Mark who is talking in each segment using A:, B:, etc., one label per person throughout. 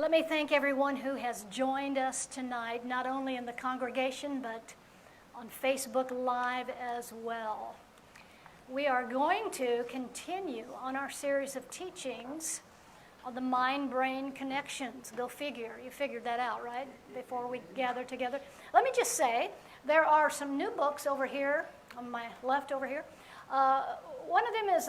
A: Let me thank everyone who has joined us tonight, not only in the congregation, but on Facebook Live as well. We are going to continue on our series of teachings on the mind-brain connections. Go figure. You figured that out, right? Before we gather together. Let me just say, there are some new books over here, on my left over here. One of them is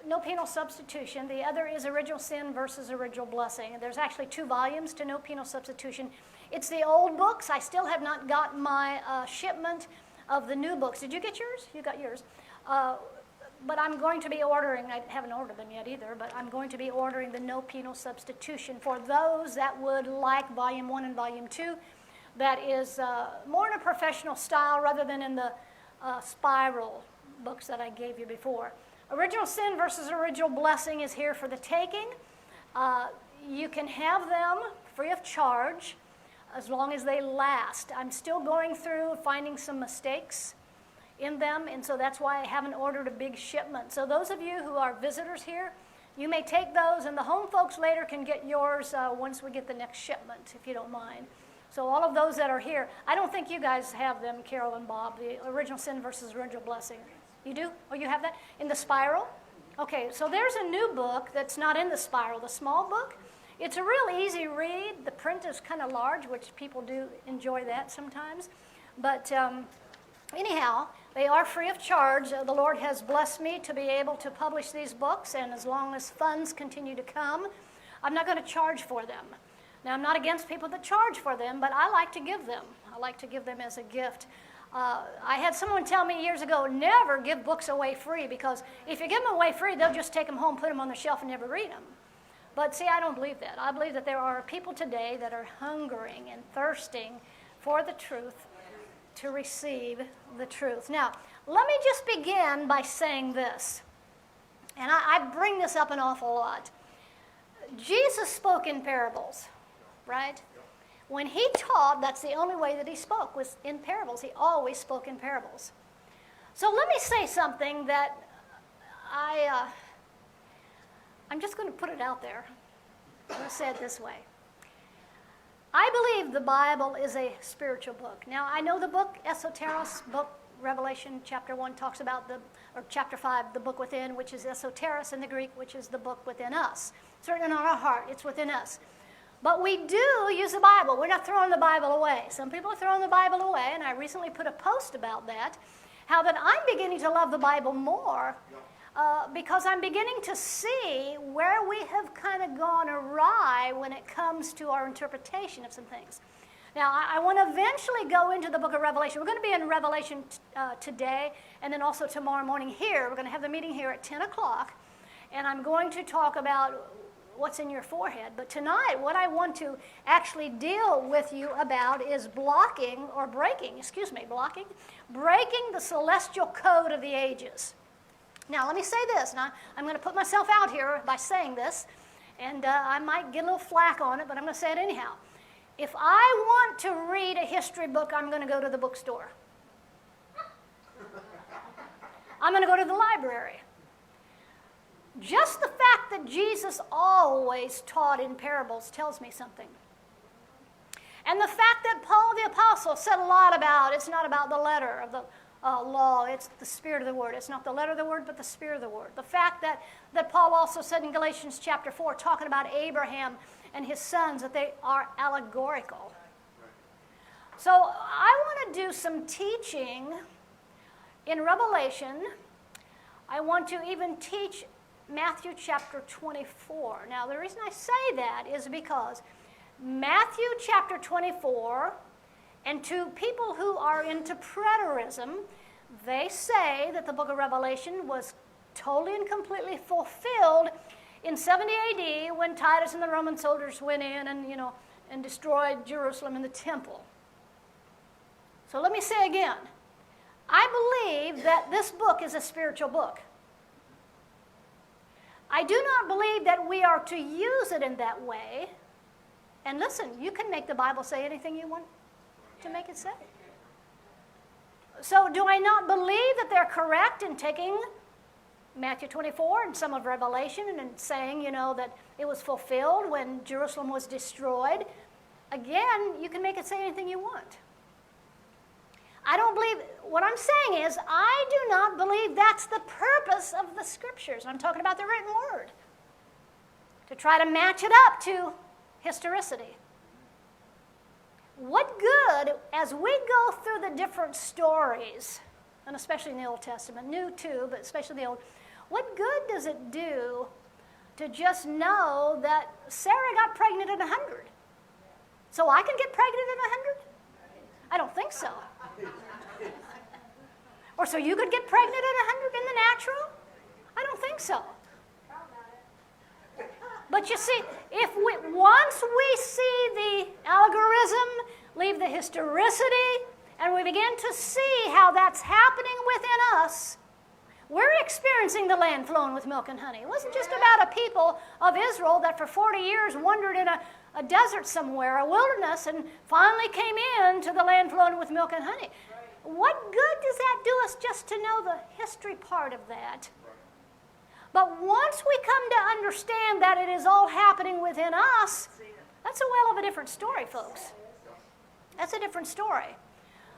A: No Penal Substitution. The other is Original Sin versus Original Blessing. And there's actually 2 volumes to No Penal Substitution. It's the old books. I still have not got my shipment of the new books. Did you get yours? You got yours. But I'm going to be ordering, I haven't ordered them yet either, but I'm going to be ordering the No Penal Substitution for those that would like Volume 1 and Volume 2. That is more in a professional style rather than in the spiral books that I gave you before. Original Sin versus Original Blessing is here for the taking. You can have them free of charge as long as they last. I'm still going through finding some mistakes in them, and so that's why I haven't ordered a big shipment. So those of you who are visitors here, you may take those, and the home folks later can get yours once we get the next shipment, if you don't mind. So all of those that are here, I don't think you guys have them, Carol and Bob, the Original Sin versus Original Blessing. You do? Oh, you have that? In the spiral? Okay, so there's a new book that's not in the spiral, the small book. It's a real easy read. The print is kind of large, which people do enjoy that sometimes. But anyhow, they are free of charge. The Lord has blessed me to be able to publish these books, and as long as funds continue to come, I'm not going to charge for them. Now, I'm not against people that charge for them, but I like to give them. I like to give them as a gift. I had someone tell me years ago, never give books away free, because if you give them away free, they'll just take them home, put them on the shelf, and never read them. But see, I don't believe that. I believe that there are people today that are hungering and thirsting for the truth, to receive the truth. Now, let me just begin by saying this, and I bring this up an awful lot. Jesus spoke in parables, right? When he taught, that's the only way that he spoke, was in parables. He always spoke in parables. So let me say something that I'm just going to put it out there. I'm going to say it this way. I believe the Bible is a spiritual book. Now, I know the book, Esoteros, book Revelation chapter 1 talks about or chapter 5, the book within, which is esoteros in the Greek, which is the book within us. It's written in our heart. It's within us. But we do use the Bible. We're not throwing the Bible away. Some people are throwing the Bible away, and I recently put a post about that, how that I'm beginning to love the Bible more because I'm beginning to see where we have kind of gone awry when it comes to our interpretation of some things. Now, I want to eventually go into the book of Revelation. We're going to be in Revelation today, and then also tomorrow morning here. We're going to have the meeting here at 10 o'clock, and I'm going to talk about what's in your forehead. But tonight, what I want to actually deal with you about is breaking the celestial code of the ages. Now, let me say this. Now, I'm going to put myself out here by saying this, and I might get a little flack on it, but I'm going to say it anyhow. If I want to read a history book, I'm going to go to the bookstore. I'm going to go to the library. Just the fact that Jesus always taught in parables tells me something. And the fact that Paul the Apostle said a lot about, it's not about the letter of the law, it's the spirit of the word. It's not the letter of the word, but the spirit of the word. The fact that Paul also said in Galatians chapter 4, talking about Abraham and his sons, that they are allegorical. So I want to do some teaching in Revelation. I want to even teach Matthew chapter 24. Now, the reason I say that is because Matthew chapter 24, and to people who are into preterism, they say that the book of Revelation was totally and completely fulfilled in 70 AD when Titus and the Roman soldiers went in and destroyed Jerusalem and the temple. So let me say again, I believe that this book is a spiritual book. I do not believe that we are to use it in that way. And listen, you can make the Bible say anything you want to make it say. So do I not believe that they're correct in taking Matthew 24 and some of Revelation, and saying, that it was fulfilled when Jerusalem was destroyed. Again, you can make it say anything you want. I don't believe, what I'm saying is, I do not believe that's the purpose of the Scriptures. I'm talking about the written word. To try to match it up to historicity. What good, as we go through the different stories, and especially in the Old Testament, New too, but especially the Old, what good does it do to just know that Sarah got pregnant at 100? So I can get pregnant at 100? I don't think so. Or so you could get pregnant at 100 in the natural? I don't think so. But you see, once we see the algorithm, leave the historicity, and we begin to see how that's happening within us, we're experiencing the land flowing with milk and honey. It wasn't just about a people of Israel that for 40 years wandered in a desert somewhere, a wilderness, and finally came into the land flowing with milk and honey. What good does that do us just to know the history part of that? But once we come to understand that it is all happening within us, that's a well of a different story, folks. That's a different story.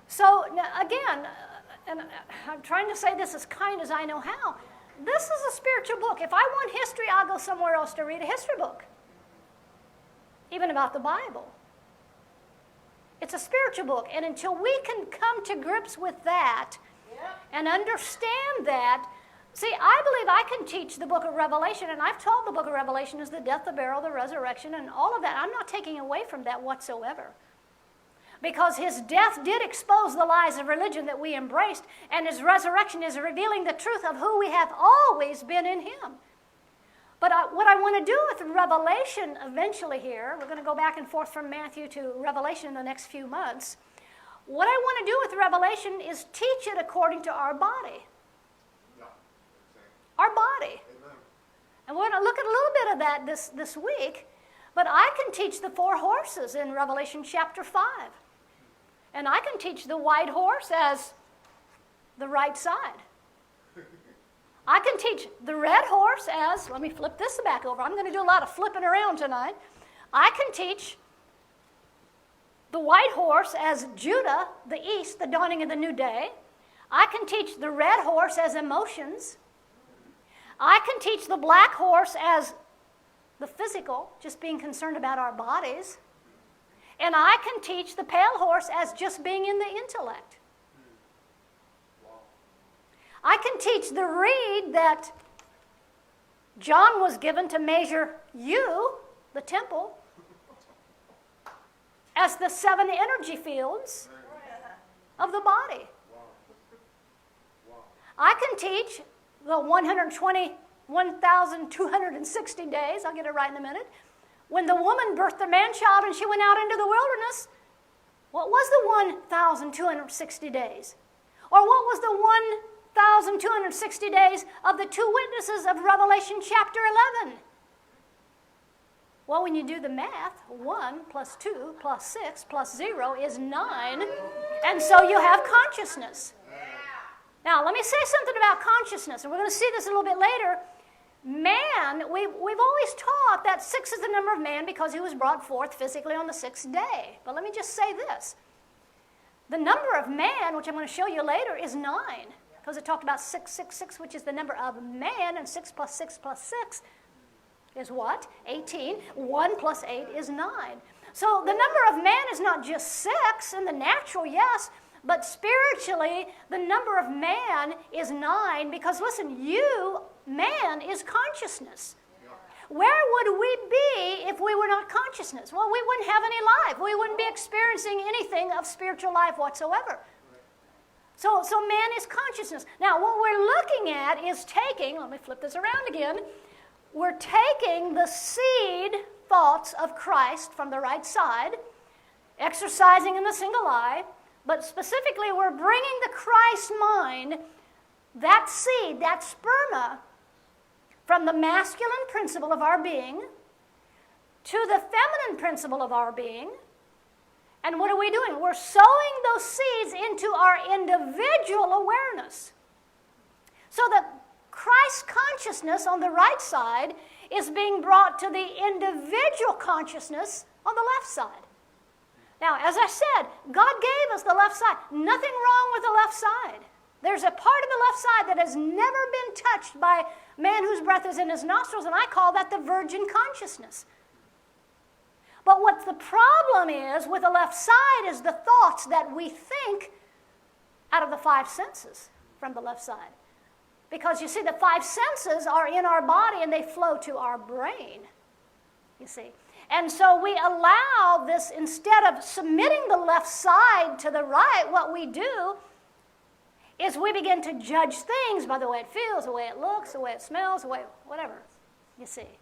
A: So, again, and I'm trying to say this as kind as I know how, this is a spiritual book. If I want history, I'll go somewhere else to read a history book, even about the Bible. It's a spiritual book, and until we can come to grips with that and understand that, see, I believe I can teach the book of Revelation, and I've taught the book of Revelation as the death, the burial, the resurrection, and all of that. I'm not taking away from that whatsoever. Because his death did expose the lies of religion that we embraced, and his resurrection is revealing the truth of who we have always been in him. But what I want to do with Revelation eventually here, we're going to go back and forth from Matthew to Revelation in the next few months. What I want to do with Revelation is teach it according to our body. Our body. Amen. And we're going to look at a little bit of that this week. But I can teach the 4 horses in Revelation chapter 5. And I can teach the white horse as the right side. I can teach the red horse as, let me flip this back over. I'm going to do a lot of flipping around tonight. I can teach the white horse as Judah, the east, the dawning of the new day. I can teach the red horse as emotions. I can teach the black horse as the physical, just being concerned about our bodies. And I can teach the pale horse as just being in the intellect. I can teach the reed that John was given to measure you, the temple, as the 7 energy fields of the body. I can teach the 121,260 days, I'll get it right in a minute, when the woman birthed the man-child and she went out into the wilderness. What was the 1,260 days? Or what was the 1,260 days of the 2 witnesses of Revelation chapter 11? Well, when you do the math, 1 plus 2 plus 6 plus 0 is 9, and so you have consciousness. Now, let me say something about consciousness, and we're going to see this a little bit later. Man, we've always taught that 6 is the number of man because he was brought forth physically on the 6th day. But let me just say this. The number of man, which I'm going to show you later, is 9. Because it talked about 666, which is the number of man, and 6 plus 6 plus 6 is what? 18. 1 plus 8 is 9. So the number of man is not just 6 in the natural, yes, but spiritually, the number of man is 9 because, listen, man is consciousness. Where would we be if we were not consciousness? Well, we wouldn't have any life. We wouldn't be experiencing anything of spiritual life whatsoever. So man is consciousness. Now, what we're looking at is taking, let me flip this around again, we're taking the seed thoughts of Christ from the right side, exercising in the single eye, but specifically we're bringing the Christ mind, that seed, that sperma, from the masculine principle of our being to the feminine principle of our being. And what are we doing? We're sowing those seeds into our individual awareness so that Christ consciousness on the right side is being brought to the individual consciousness on the left side. Now, as I said, God gave us the left side. Nothing wrong with the left side. There's a part of the left side that has never been touched by man whose breath is in his nostrils, and I call that the virgin consciousness. But what the problem is with the left side is the thoughts that we think out of the five senses from the left side. Because you see, the five senses are in our body and they flow to our brain, you see. And so we allow this, instead of submitting the left side to the right, what we do is we begin to judge things by the way it feels, the way it looks, the way it smells, the way whatever, you see.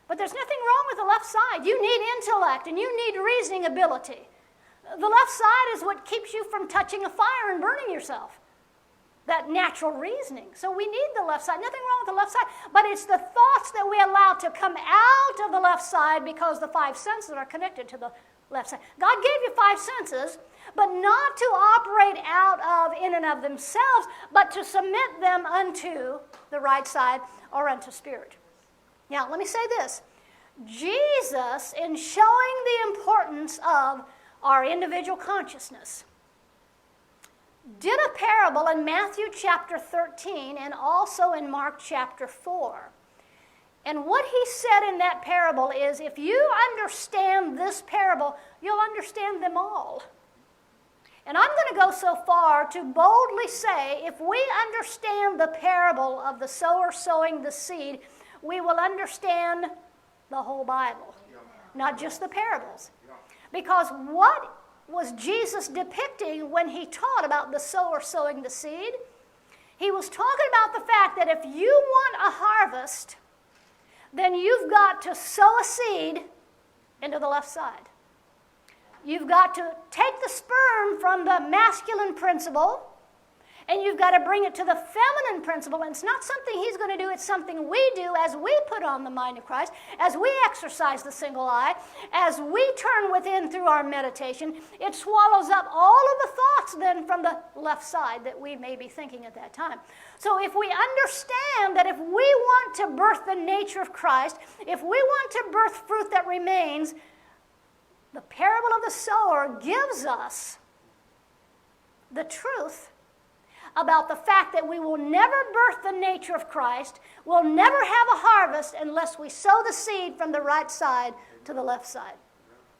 A: But there's nothing wrong with the left side. You need intellect and you need reasoning ability. The left side is what keeps you from touching a fire and burning yourself. That natural reasoning. So we need the left side. Nothing wrong with the left side. But it's the thoughts that we allow to come out of the left side because the five senses are connected to the left side. God gave you five senses, but not to operate out of, in and of themselves, but to submit them unto the right side or unto spirit. Now, let me say this. Jesus, in showing the importance of our individual consciousness, did a parable in Matthew chapter 13 and also in Mark chapter 4. And what he said in that parable is, if you understand this parable, you'll understand them all. And I'm going to go so far to boldly say, if we understand the parable of the sower sowing the seed, we will understand the whole Bible, not just the parables. Because what was Jesus depicting when he taught about the sower sowing the seed? He was talking about the fact that if you want a harvest, then you've got to sow a seed into the left side. You've got to take the sperm from the masculine principle, and you've got to bring it to the feminine principle. And it's not something he's going to do. It's something we do as we put on the mind of Christ, as we exercise the single eye, as we turn within through our meditation. It swallows up all of the thoughts then from the left side that we may be thinking at that time. So if we understand that if we want to birth the nature of Christ, if we want to birth fruit that remains, the parable of the sower gives us the truth about the fact that we will never birth the nature of Christ, we'll never have a harvest unless we sow the seed from the right side to the left side.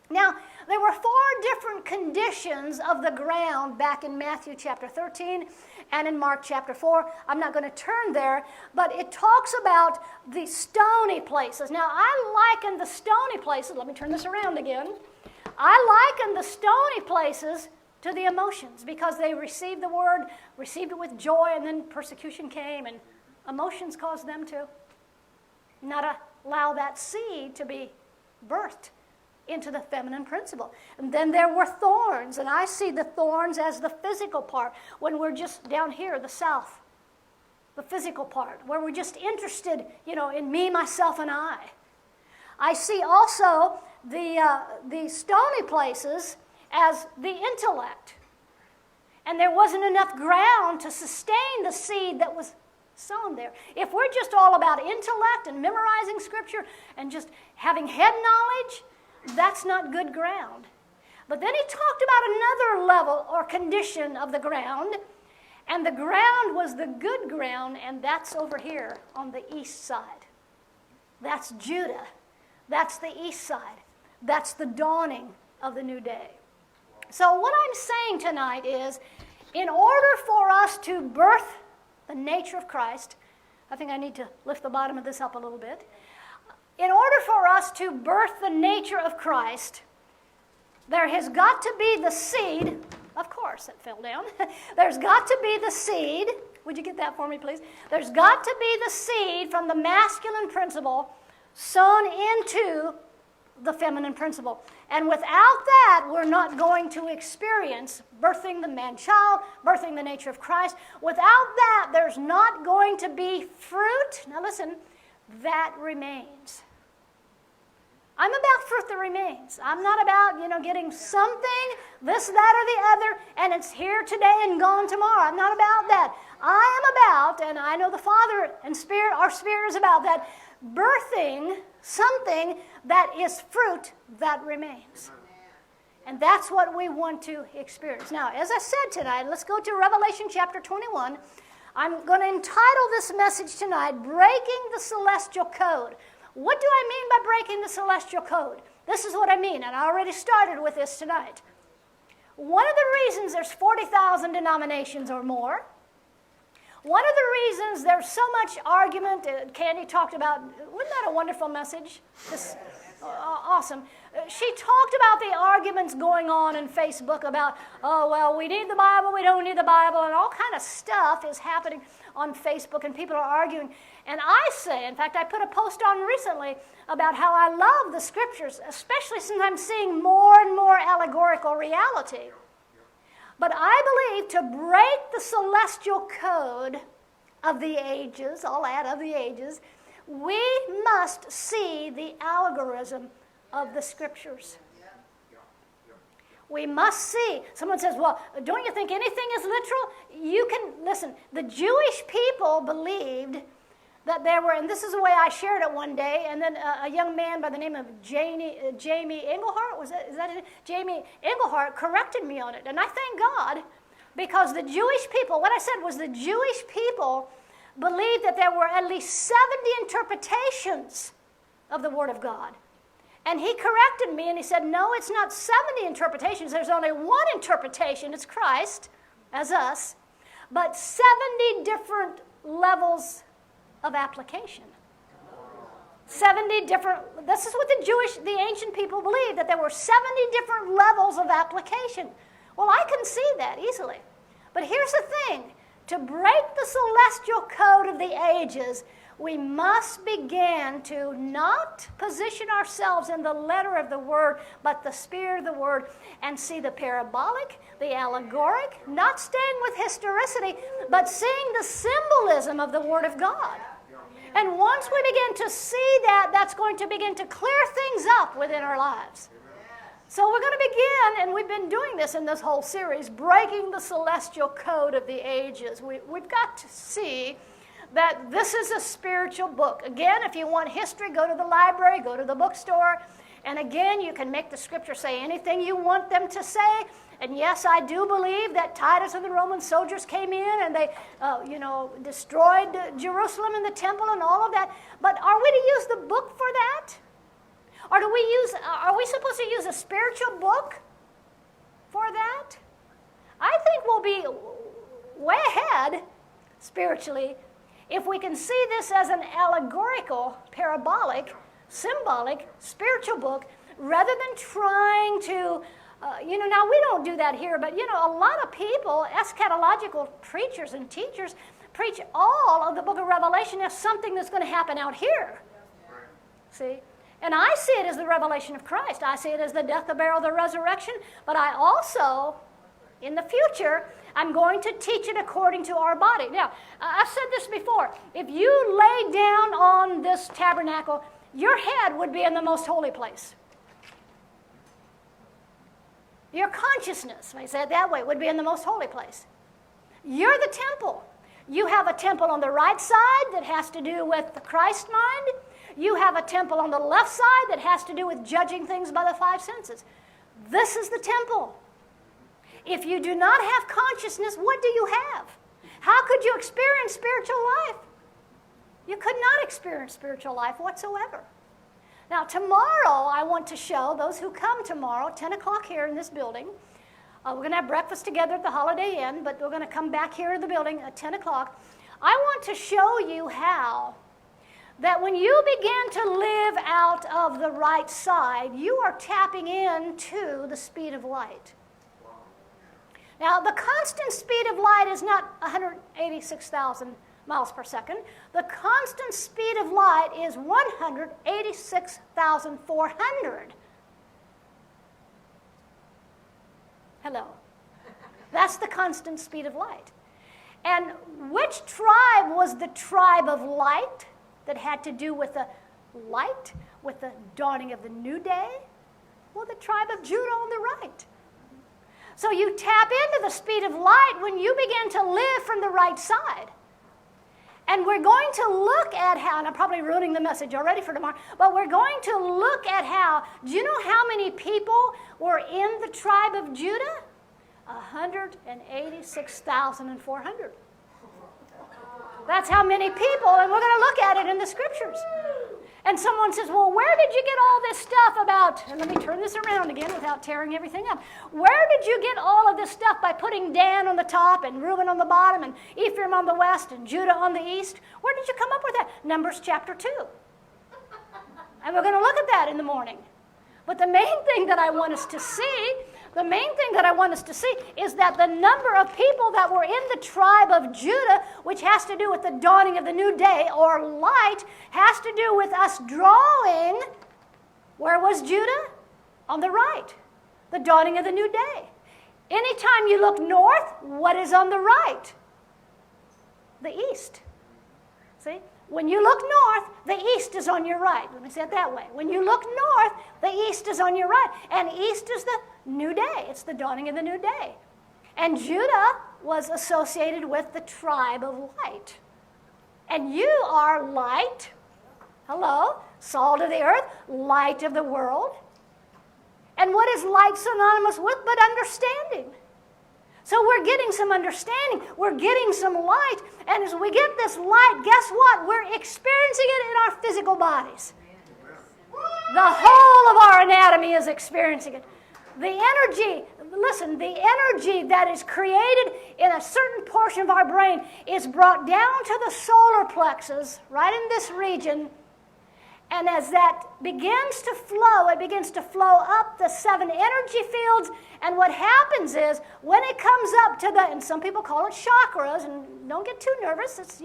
A: Now, there were 4 different conditions of the ground back in Matthew chapter 13 and in Mark chapter 4. I'm not going to turn there, but it talks about the stony places. Now, I liken the stony places, let me turn this around again. I liken the stony places to the emotions, because they received the word, received it with joy, and then persecution came, and emotions caused them to not allow that seed to be birthed into the feminine principle. And then there were thorns, and I see the thorns as the physical part, when we're just down here, the south, the physical part, where we're just interested, in me, myself, and I. I see also the stony places as the intellect. And there wasn't enough ground to sustain the seed that was sown there. If we're just all about intellect and memorizing Scripture and just having head knowledge, that's not good ground. But then he talked about another level or condition of the ground, and the ground was the good ground, and that's over here on the east side. That's Judah. That's the east side. That's the dawning of the new day. So what I'm saying tonight is, in order for us to birth the nature of Christ, I think I need to lift the bottom of this up a little bit. In order for us to birth the nature of Christ, there has got to be the seed. Of course, it fell down. There's got to be the seed. Would you get that for me, please? There's got to be the seed from the masculine principle sown into the feminine principle. And without that, we're not going to experience birthing the man-child, birthing the nature of Christ. Without that, there's not going to be fruit. Now listen, that remains. I'm about fruit that remains. I'm not about, getting something, this, that, or the other, and it's here today and gone tomorrow. I'm not about that. I am about, and I know the Father and Spirit, our Spirit is about that, birthing something that is fruit that remains. And that's what we want to experience. Now, as I said tonight, let's go to Revelation chapter 21. I'm going to entitle this message tonight, Breaking the Celestial Code. What do I mean by breaking the celestial code? This is what I mean, and I already started with this tonight. One of the reasons there's 40,000 denominations or more, one of the reasons there's so much argument, Candy talked about, wasn't that a wonderful message? Awesome. She talked about the arguments going on in Facebook about, we need the Bible, we don't need the Bible, and all kind of stuff is happening on Facebook, and people are arguing. And I say, in fact, I put a post on recently about how I love the Scriptures, especially since I'm seeing more and more allegorical reality. But I believe to break the celestial code of the ages, I'll add of the ages, we must see the algorithm of the Scriptures. We must see. Someone says, well, don't you think anything is literal? You can, listen, the Jewish people believed that there were, and this is the way I shared it one day, and then a young man by the name of Jamie Englehart, is that it? Jamie Englehart corrected me on it, and I thank God, because the Jewish people, what I said was the Jewish people believed that there were at least 70 interpretations of the Word of God. And he corrected me, and he said, no, it's not 70 interpretations. There's only one interpretation. It's Christ, as us, but 70 different levels of application. 70 different, this is what the ancient people believed, that there were 70 different levels of application. Well, I can see that easily. But here's the thing. To break the celestial code of the ages, we must begin to not position ourselves in the letter of the Word, but the spirit of the Word, and see the parabolic, the allegoric, not staying with historicity, but seeing the symbolism of the Word of God. And once we begin to see that, that's going to begin to clear things up within our lives. So we're going to begin, and we've been doing this in this whole series, breaking the celestial code of the ages. We've got to see that this is a spiritual book. Again, if you want history, go to the library, go to the bookstore. And again, you can make the Scripture say anything you want them to say. And yes, I do believe that Titus and the Roman soldiers came in and they, destroyed Jerusalem and the temple and all of that. But are we to use the book for that? Or are we supposed to use a spiritual book for that? I think we'll be way ahead spiritually if we can see this as an allegorical, parabolic, symbolic, spiritual book, rather than trying to, now we don't do that here, but a lot of people, eschatological preachers and teachers, preach all of the book of Revelation as something that's going to happen out here. See? And I see it as the revelation of Christ. I see it as the death, the burial, the resurrection, but I also, in the future, I'm going to teach it according to our body. Now, I've said this before. If you lay down on this tabernacle, your head would be in the most holy place. Your consciousness, if I say it that way, would be in the most holy place. You're the temple. You have a temple on the right side that has to do with the Christ mind. You have a temple on the left side that has to do with judging things by the five senses. This is the temple. If you do not have consciousness, what do you have? How could you experience spiritual life? You could not experience spiritual life whatsoever. Now, tomorrow, I want to show those who come tomorrow, 10 o'clock here in this building. We're going to have breakfast together at the Holiday Inn, but we're going to come back here in the building at 10 o'clock. I want to show you how that when you begin to live out of the right side, you are tapping into the speed of light. Now, the constant speed of light is not 186,000 miles per second. The constant speed of light is 186,400. Hello. That's the constant speed of light. And which tribe was the tribe of light that had to do with the light with the dawning of the new day? Well, the tribe of Judah on the right. So you tap into the speed of light when you begin to live from the right side. And we're going to look at how, and I'm probably ruining the message already for tomorrow, but we're going to look at how, do you know how many people were in the tribe of Judah? 186,400. That's how many people, and we're going to look at it in the scriptures. And someone says, well, where did you get all this stuff about, and let me turn this around again without tearing everything up. Where did you get all of this stuff by putting Dan on the top and Reuben on the bottom and Ephraim on the west and Judah on the east? Where did you come up with that? Numbers chapter 2. And we're going to look at that in the morning. But the main thing that I want us to see is that the number of people that were in the tribe of Judah, which has to do with the dawning of the new day or light, has to do with us drawing. Where was Judah? On the right. The dawning of the new day. Anytime you look north, what is on the right? The east. See? When you look north, the east is on your right. Let me say it that way. When you look north, the east is on your right. And east is the new day. It's the dawning of the new day. And Judah was associated with the tribe of light. And you are light. Hello? Salt of the earth, light of the world. And what is light synonymous with but understanding? So we're getting some understanding. We're getting some light. And as we get this light, guess what? We're experiencing it in our physical bodies. The whole of our anatomy is experiencing it. The energy, listen, the energy that is created in a certain portion of our brain is brought down to the solar plexus, right in this region. And as that begins to flow, it begins to flow up the 7 energy fields. And what happens is, when it comes up to the, and some people call it chakras, and don't get too nervous, it's,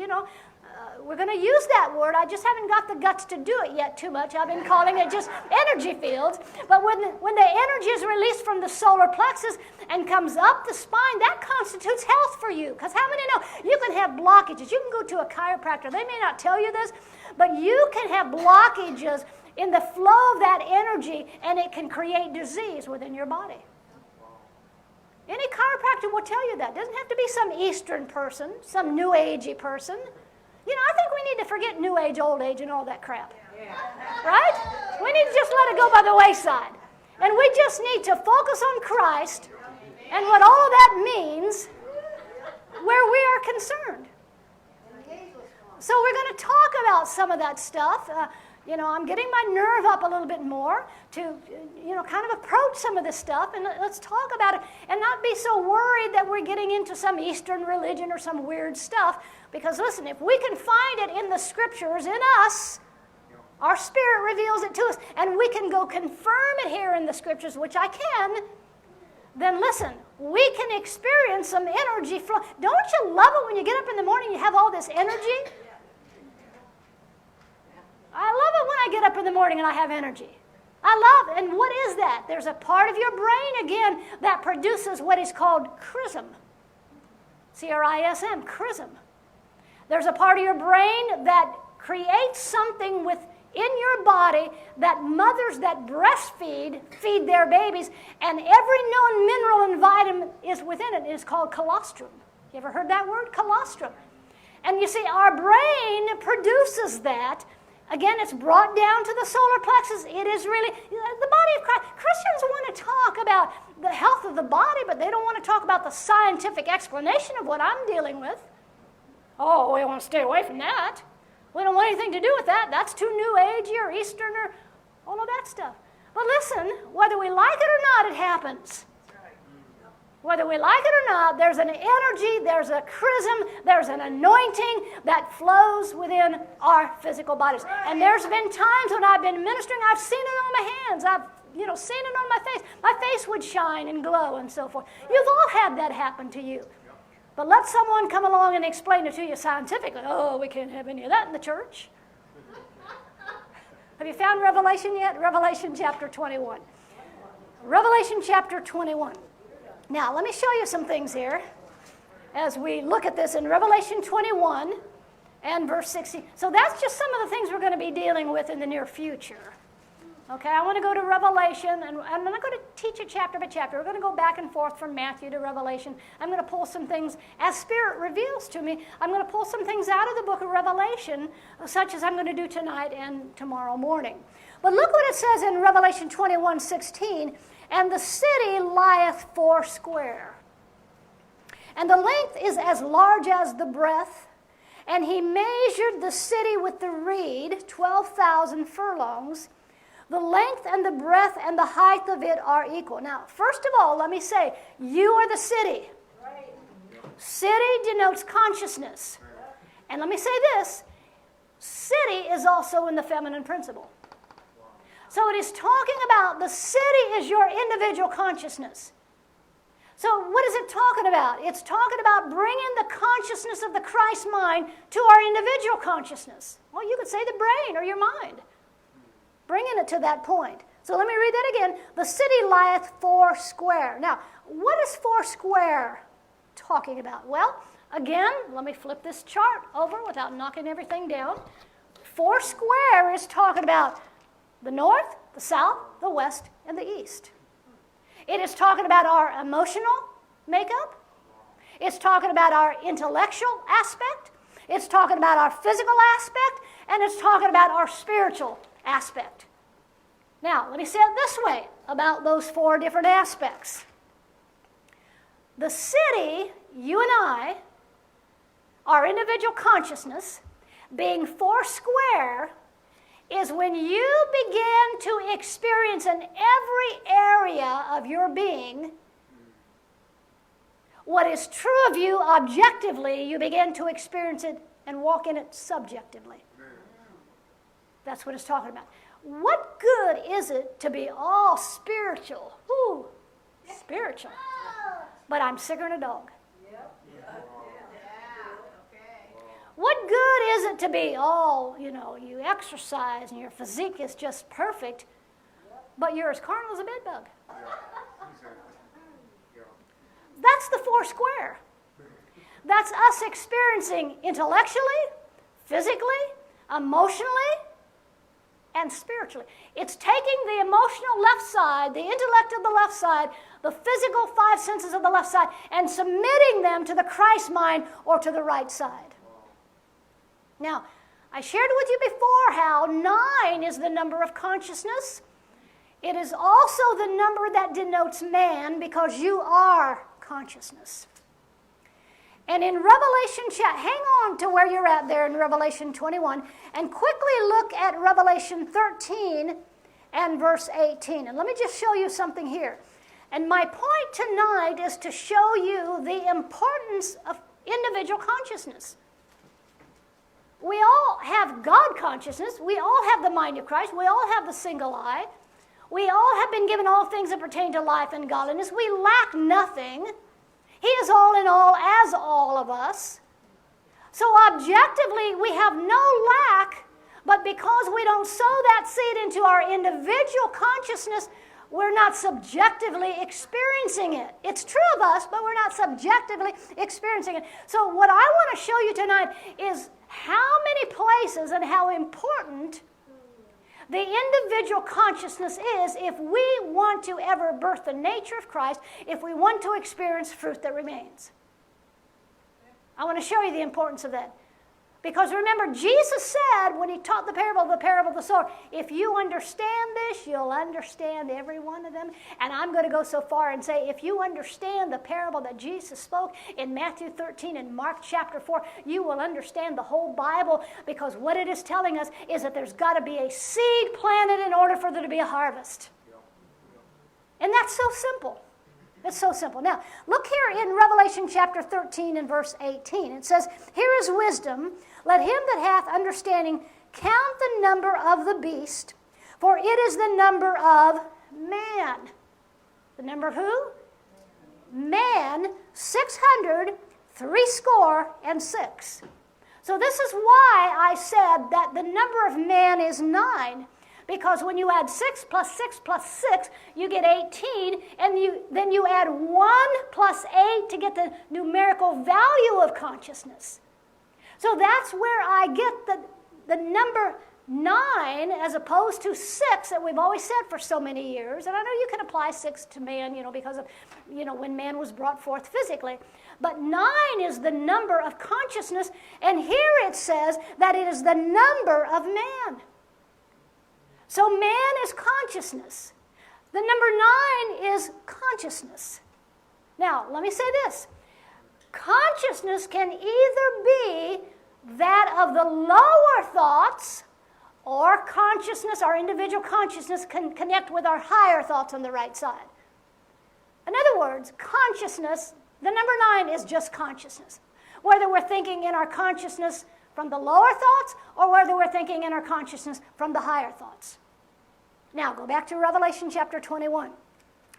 A: we're going to use that word. I just haven't got the guts to do it yet too much. I've been calling it just energy fields. But when the energy is released from the solar plexus and comes up the spine, that constitutes health for you. Because how many know you can have blockages? You can go to a chiropractor. They may not tell you this, but you can have blockages in the flow of that energy, and it can create disease within your body. Any chiropractor will tell you that. It doesn't have to be some Eastern person, some New Agey person. I think we need to forget New Age, Old Age, and all that crap. Right? We need to just let it go by the wayside. And we just need to focus on Christ and what all of that means where we are concerned. So we're going to talk about some of that stuff. I'm getting my nerve up a little bit more to, kind of approach some of this stuff, and let's talk about it and not be so worried that we're getting into some Eastern religion or some weird stuff. Because listen, if we can find it in the scriptures in us, our spirit reveals it to us, and we can go confirm it here in the scriptures, which I can, then listen, we can experience some energy flow. Don't you love it when you get up in the morning and you have all this energy? I love it when I get up in the morning and I have energy. I love it. And what is that? There's a part of your brain, again, that produces what is called chrism. C-R-I-S-M, chrism. There's a part of your brain that creates something within your body that mothers that breastfeed feed their babies, and every known mineral and vitamin is within it. It is called colostrum. You ever heard that word? Colostrum. And you see, our brain produces that. Again, it's brought down to the solar plexus. It is really the body of Christ. Christians want to talk about the health of the body, but they don't want to talk about the scientific explanation of what I'm dealing with. Oh, we want to stay away from that. We don't want anything to do with that. That's too New Agey or Eastern or all of that stuff. But listen, whether we like it or not, it happens. Whether we like it or not, there's an energy, there's a chrism, there's an anointing that flows within our physical bodies. And there's been times when I've been ministering, I've seen it on my hands, I've seen it on my face. My face would shine and glow and so forth. You've all had that happen to you. But let someone come along and explain it to you scientifically. Oh, we can't have any of that in the church. Have you found Revelation yet? Revelation chapter 21. Revelation chapter 21. Now, let me show you some things here as we look at this in Revelation 21. and verse 16. So that's just some of the things we're going to be dealing with in the near future. Okay, I want to go to Revelation, and I'm not going to teach it chapter by chapter. We're going to go back and forth from Matthew to Revelation. I'm going to pull some things, as Spirit reveals to me, I'm going to pull some things out of the book of Revelation, such as I'm going to do tonight and tomorrow morning. But look what it says in Revelation 21:16, and the city lieth foursquare, and the length is as large as the breadth, and he measured the city with the reed, 12,000 furlongs. The length and the breadth and the height of it are equal. Now, first of all, let me say, you are the city. Right. City denotes consciousness. Right. And let me say this, city is also in the feminine principle. Wow. So it is talking about the city is your individual consciousness. So what is it talking about? It's talking about bringing the consciousness of the Christ mind to our individual consciousness. Well, you could say the brain or your mind. Bringing it to that point. So let me read that again. The city lieth foursquare. Now, what is foursquare talking about? Well, again, let me flip this chart over without knocking everything down. Foursquare is talking about the north, the south, the west, and the east. It is talking about our emotional makeup. It's talking about our intellectual aspect. It's talking about our physical aspect. And it's talking about our spiritual aspect. Now, let me say it this way about those four different aspects. The city, you and I, our individual consciousness, being foursquare, is when you begin to experience in every area of your being what is true of you objectively, you begin to experience it and walk in it subjectively. That's what it's talking about. What good is it to be all spiritual? Ooh, spiritual. But I'm sicker than a dog. What good is it to be all, you exercise and your physique is just perfect, but you're as carnal as a bedbug? That's the foursquare. That's us experiencing intellectually, physically, emotionally, and spiritually. It's taking the emotional left side, the intellect of the left side, the physical five senses of the left side, and submitting them to the Christ mind or to the right side. Now, I shared with you before how 9 is the number of consciousness. It is also the number that denotes man because you are consciousness. And in Revelation, hang on to where you're at there in Revelation 21, and quickly look at Revelation 13 and verse 18. And let me just show you something here. And my point tonight is to show you the importance of individual consciousness. We all have God consciousness. We all have the mind of Christ. We all have the single eye. We all have been given all things that pertain to life and godliness. We lack nothing. He is all in all as all of us. So objectively, we have no lack, but because we don't sow that seed into our individual consciousness, we're not subjectively experiencing it. It's true of us, but we're not subjectively experiencing it. So what I want to show you tonight is how many places and how important the individual consciousness is if we want to ever birth the nature of Christ, if we want to experience fruit that remains. I want to show you the importance of that. Because remember, Jesus said when he taught the parable of the sower, if you understand this, you'll understand every one of them. And I'm going to go so far and say, if you understand the parable that Jesus spoke in Matthew 13 and Mark chapter 4, you will understand the whole Bible, because what it is telling us is that there's got to be a seed planted in order for there to be a harvest. And that's so simple. It's so simple. Now, look here in Revelation chapter 13 and verse 18. It says, here is wisdom. Let him that hath understanding count the number of the beast, for it is the number of man. The number of who? Man, 666. So this is why I said that the number of man is 9. Because when you add 6 plus 6 plus 6, you get 18, and then you add 1 plus 8 to get the numerical value of consciousness. So that's where I get the number 9 as opposed to 6 that we've always said for so many years. And I know you can apply 6 to man, because of, when man was brought forth physically. But 9 is the number of consciousness, and here it says that it is the number of man. So man is consciousness. The number 9 is consciousness. Now, let me say this. Consciousness can either be that of the lower thoughts, or consciousness, our individual consciousness, can connect with our higher thoughts on the right side. In other words, consciousness, the number 9 is just consciousness. Whether we're thinking in our consciousness from the lower thoughts, or whether we're thinking in our consciousness from the higher thoughts. Now, go back to Revelation chapter 21.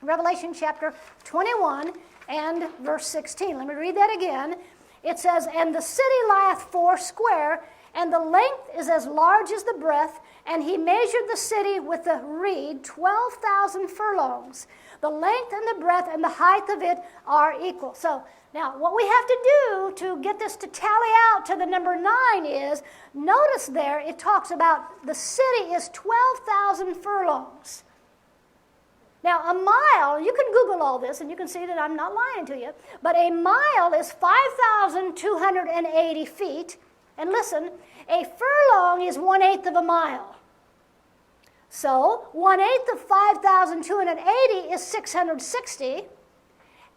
A: Revelation chapter 21 and verse 16. Let me read that again. It says, "And the city lieth foursquare, and the length is as large as the breadth, and he measured the city with a reed, 12,000 furlongs. The length and the breadth and the height of it are equal." So now what we have to do to get this to tally out to the number 9 is, notice there it talks about the city is 12,000 furlongs. Now, a mile, you can Google all this, and you can see that I'm not lying to you, but a mile is 5,280 feet. And listen, a furlong is 1/8 of a mile. So, 1/8 of 5,280 is 660.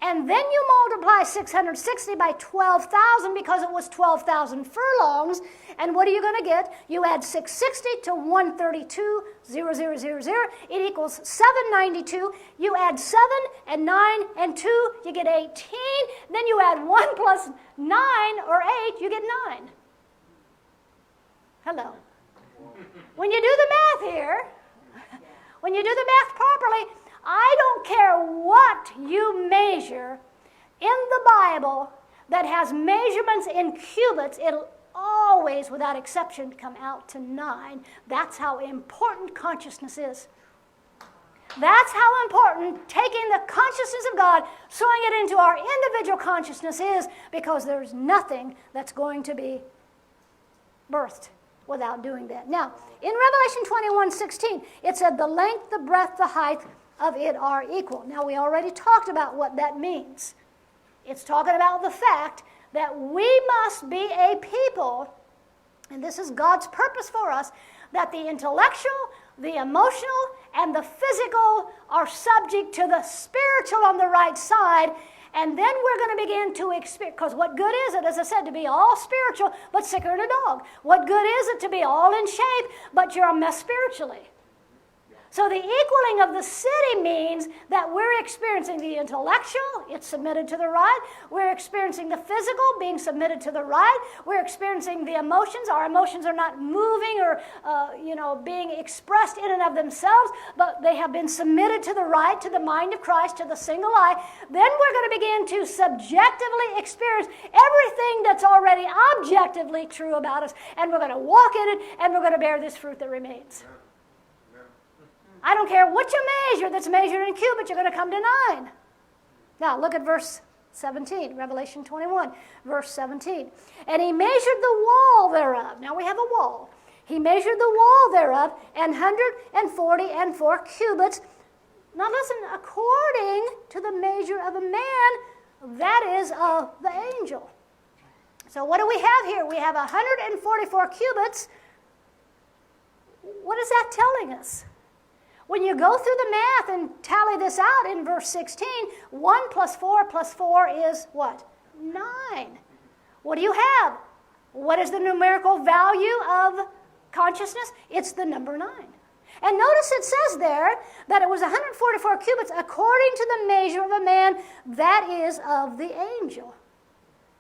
A: And then you multiply 660 by 12,000 because it was 12,000 furlongs. And what are you going to get? You add 660 to 132,000. It equals 792. You add 7 and 9 and 2, you get 18. Then you add 1 plus 9 or 8, you get 9. Hello. When you do the math here, when you do the math properly, I don't care what you measure in the Bible that has measurements in cubits, it'll always, without exception, come out to 9. That's how important consciousness is. That's how important taking the consciousness of God, sowing it into our individual consciousness is, because there's nothing that's going to be birthed without doing that. Now, in Revelation 21:16, it said the length, the breadth, the height of it are equal. Now, we already talked about what that means. It's talking about the fact that we must be a people, and this is God's purpose for us, that the intellectual, the emotional, and the physical are subject to the spiritual on the right side, and then we're going to begin to experience, because what good is it, as I said, to be all spiritual, but sicker than a dog? What good is it to be all in shape, but you're a mess spiritually? So the equaling of the city means that we're experiencing the intellectual, it's submitted to the right. We're experiencing the physical, being submitted to the right. We're experiencing the emotions. Our emotions are not moving or being expressed in and of themselves, but they have been submitted to the right, to the mind of Christ, to the single eye. Then we're going to begin to subjectively experience everything that's already objectively true about us, and we're going to walk in it, and we're going to bear this fruit that remains. I don't care what you measure that's measured in cubits, you're going to come to 9. Now, look at verse 17, Revelation 21, verse 17. "And he measured the wall thereof." Now, we have a wall. "He measured the wall thereof, 144 cubits." Now, listen, according to the measure of a man, that is of the angel. So, what do we have here? We have 144 cubits. What is that telling us? When you go through the math and tally this out in verse 16, 1 plus 4 is what? 9. What do you have? What is the numerical value of consciousness? It's the number 9. And notice it says there that it was 144 cubits according to the measure of a man, that is of the angel.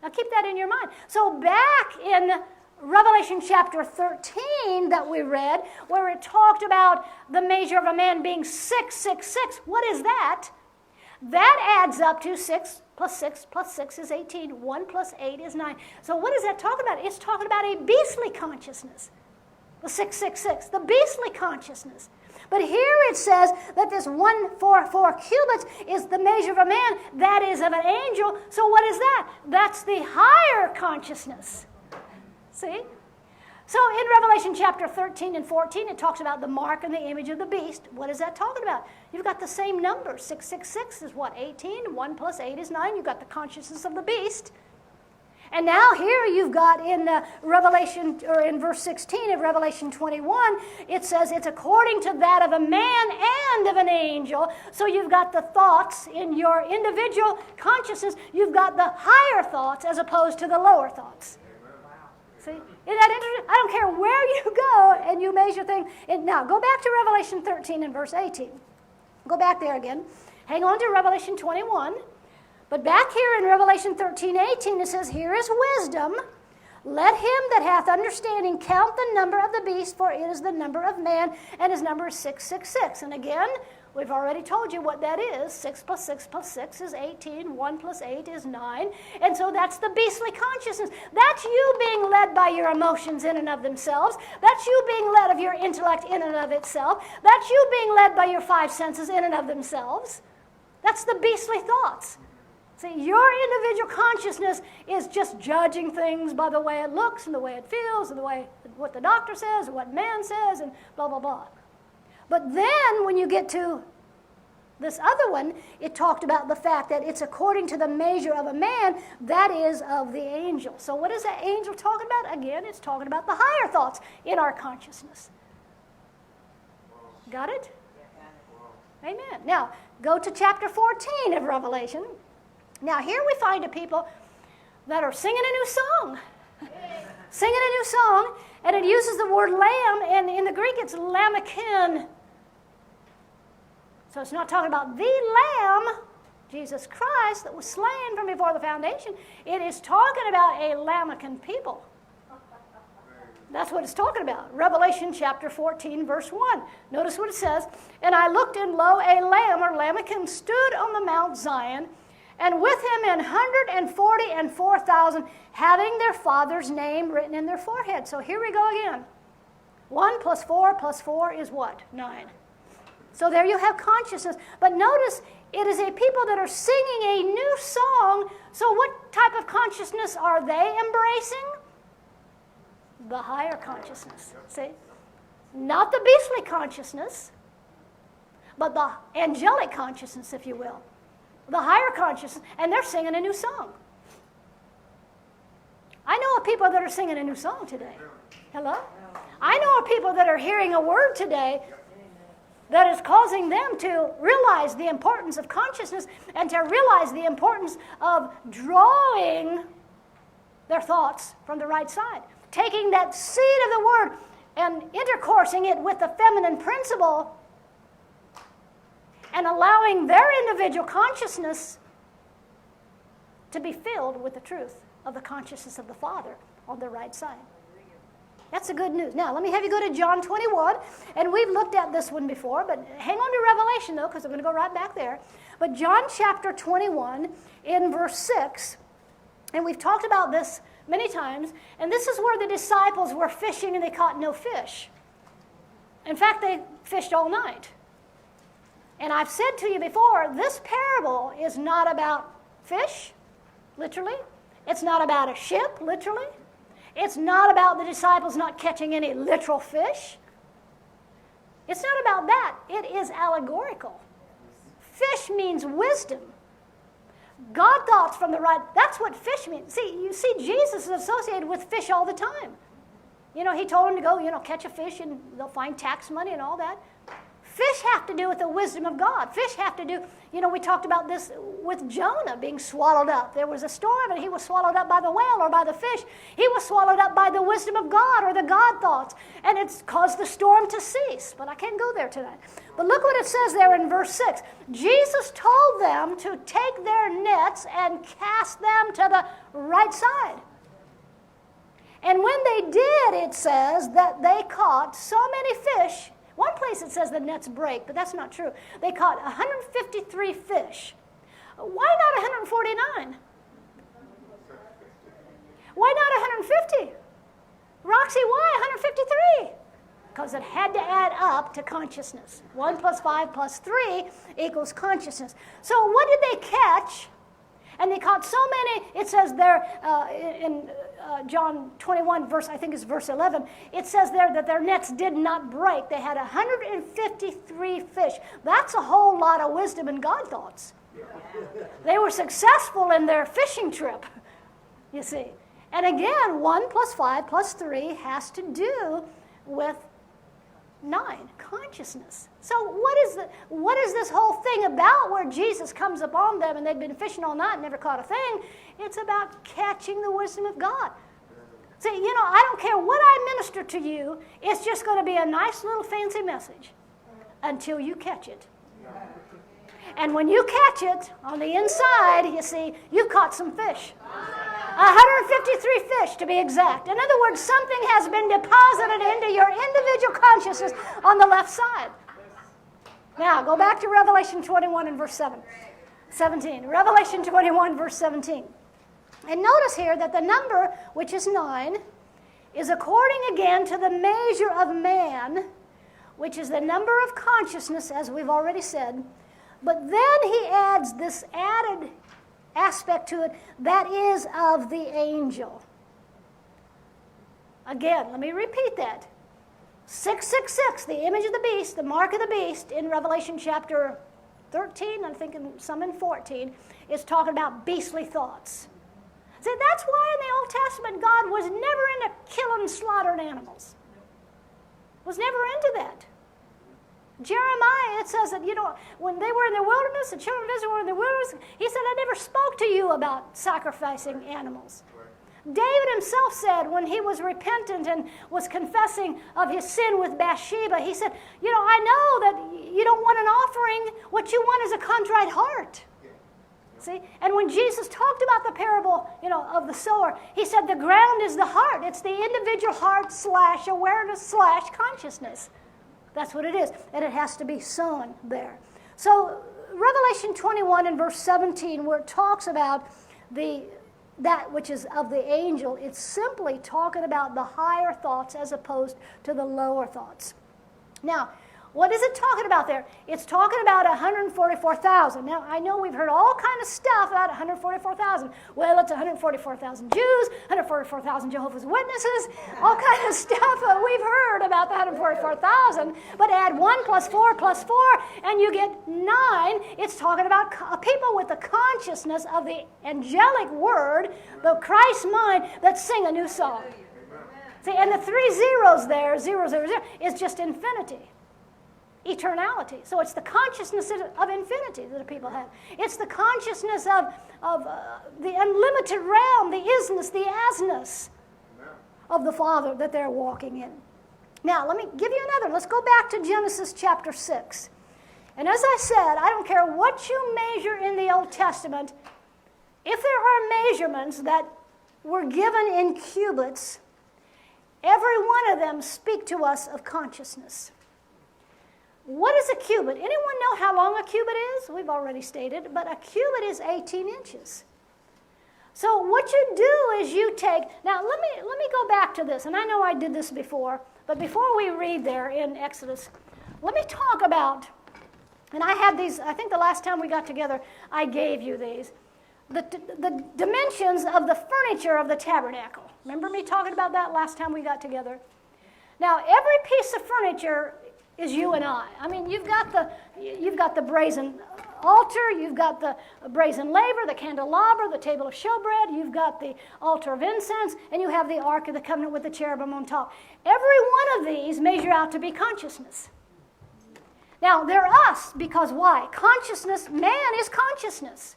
A: Now keep that in your mind. So back in Revelation chapter 13 that we read, where it talked about the measure of a man being 666. What is that? That adds up to 6 plus 6 plus 6 is 18. 1 plus 8 is 9. So what is that talking about? It's talking about a beastly consciousness. The 666, the beastly consciousness. But here it says that this 144 cubits is the measure of a man, that is of an angel. So what is that? That's the higher consciousness. See? So in Revelation chapter 13 and 14, it talks about the mark and the image of the beast. What is that talking about? You've got the same number. 666 is what? 18. 1 plus 8 is 9. You've got the consciousness of the beast. And now here you've got in Revelation, or in verse 16 of Revelation 21, it says it's according to that of a man and of an angel. So you've got the thoughts in your individual consciousness. You've got the higher thoughts as opposed to the lower thoughts. See? Isn't that interesting? I don't care where you go and you measure things. Now, go back to Revelation 13 and verse 18. Go back there again. Hang on to Revelation 21. But back here in Revelation 13, 18, it says, here is wisdom. Let him that hath understanding count the number of the beast, for it is the number of man, and his number is 666. And again, we've already told you what that is. 6 plus 6 plus 6 is 18. 1 plus 8 is 9. And so that's the beastly consciousness. That's you being led by your emotions in and of themselves. That's you being led of your intellect in and of itself. That's you being led by your 5 senses in and of themselves. That's the beastly thoughts. See, your individual consciousness is just judging things by the way it looks and the way it feels and the way what the doctor says and what man says and blah, blah, blah. But then when you get to this other one, it talked about the fact that it's according to the measure of a man, that is of the angel. So what is that angel talking about? Again, it's talking about the higher thoughts in our consciousness. Got it? Amen. Now, go to chapter 14 of Revelation. Now, here we find a people that are singing a new song. Singing a new song, and it uses the word lamb, and in the Greek it's lammakin. So it's not talking about the lamb, Jesus Christ, that was slain from before the foundation. It is talking about a lammakin people. That's what it's talking about. Revelation chapter 14, verse 1. Notice what it says. And I looked, and lo, a lamb, or lammakin, stood on the Mount Zion, and with him 144,000, having their father's name written in their forehead. So here we go again. 1 plus 4 plus 4 is what? 9. So there you have consciousness. But notice, it is a people that are singing a new song. So what type of consciousness are they embracing? The higher consciousness. See? Not the beastly consciousness, but the angelic consciousness, if you will. The higher consciousness, and they're singing a new song. I know of people that are singing a new song today. Hello? I know of people that are hearing a word today that is causing them to realize the importance of consciousness and to realize the importance of drawing their thoughts from the right side. Taking that seed of the word and intercoursing it with the feminine principle and allowing their individual consciousness to be filled with the truth of the consciousness of the Father on the right side. That's the good news. Now, let me have you go to John 21, and we've looked at this one before, but hang on to Revelation, though, because I'm going to go right back there. But John chapter 21 in verse 6, and we've talked about this many times, and this is where the disciples were fishing and they caught no fish. In fact, they fished all night. And I've said to you before, this parable is not about fish, literally. It's not about a ship, literally. It's not about the disciples not catching any literal fish. It's not about that. It is allegorical. Fish means wisdom. God thoughts from the right. That's what fish means. See, you see, Jesus is associated with fish all the time. You know, he told them to go, catch a fish and they'll find tax money and all that. Fish have to do with the wisdom of God. Fish have to do, we talked about this with Jonah being swallowed up. There was a storm and he was swallowed up by the whale or by the fish. He was swallowed up by the wisdom of God or the God thoughts. And it's caused the storm to cease. But I can't go there tonight. But look what it says there in verse 6. Jesus told them to take their nets and cast them to the right side. And when they did, it says that they caught so many fish. One place it says the nets break, but that's not true. They caught 153 fish. Why not 149? Why not 150? Roxy, why 153? Because it had to add up to consciousness. 1 plus 5 plus 3 equals consciousness. So what did they catch? And they caught so many, it says there in John 21, I think it's verse 11, it says there that their nets did not break. They had 153 fish. That's a whole lot of wisdom in God thoughts. They were successful in their fishing trip, you see. And again, 1 plus 5 plus 3 has to do with 9, consciousness. So what is this whole thing about where Jesus comes upon them and they'd been fishing all night and never caught a thing? It's about catching the wisdom of God. See, I don't care what I minister to you, it's just going to be a nice little fancy message until you catch it. And when you catch it, on the inside, you see, you caught some fish. 153 fish, to be exact. In other words, something has been deposited into your individual consciousness on the left side. Now, go back to Revelation 21 and verse 17. Revelation 21, verse 17. And notice here that the number, which is 9, is according again to the measure of man, which is the number of consciousness, as we've already said. But then he adds this added aspect to it, that is of the angel. Again, let me repeat that. 666, the image of the beast, the mark of the beast, in Revelation chapter 13, I'm thinking some in 14, is talking about beastly thoughts. See, that's why in the Old Testament God was never into killing slaughtered animals. Was never into that. Jeremiah, it says that, when they were in the wilderness, the children of Israel were in the wilderness, he said, I never spoke to you about sacrificing animals. David himself said when he was repentant and was confessing of his sin with Bathsheba, he said, I know that you don't want an offering. What you want is a contrite heart. See? And when Jesus talked about the parable, of the sower, he said the ground is the heart. It's the individual heart / awareness / consciousness. That's what it is. And it has to be sown there. So Revelation 21 and verse 17, where it talks about that which is of the angel, it's simply talking about the higher thoughts as opposed to the lower thoughts. Now, what is it talking about there? It's talking about 144,000. Now, I know we've heard all kind of stuff about 144,000. Well, it's 144,000 Jews, 144,000 Jehovah's Witnesses, all kind of stuff we've heard about the 144,000. But add 1 plus 4 plus 4, and you get 9. It's talking about people with the consciousness of the angelic word, the Christ mind, that sing a new song. See, and the 3 zeros there, 0, 0, 0, is just infinity. Eternality. So it's the consciousness of infinity that the people have. It's the consciousness of the unlimited realm, the isness, the asness of the Father that they're walking in. Now, let me give you another. Let's go back to Genesis chapter 6. And as I said, I don't care what you measure in the Old Testament, if there are measurements that were given in cubits, every one of them speak to us of consciousness. What is a cubit? Anyone know how long a cubit is? We've already stated, but a cubit is 18 inches. So what you do is you take, now let me go back to this, and I know I did this before, but before we read there in Exodus, let me talk about, and I had these, I think the last time we got together, I gave you these, the dimensions of the furniture of the tabernacle. Remember me talking about that last time we got together? Now, every piece of furniture is you and I. I mean, you've got the brazen altar, you've got the brazen laver, the candelabra, the table of showbread, you've got the altar of incense, and you have the ark of the covenant with the cherubim on top. Every one of these measure out to be consciousness. Now, they're us, because why? Consciousness, man is consciousness.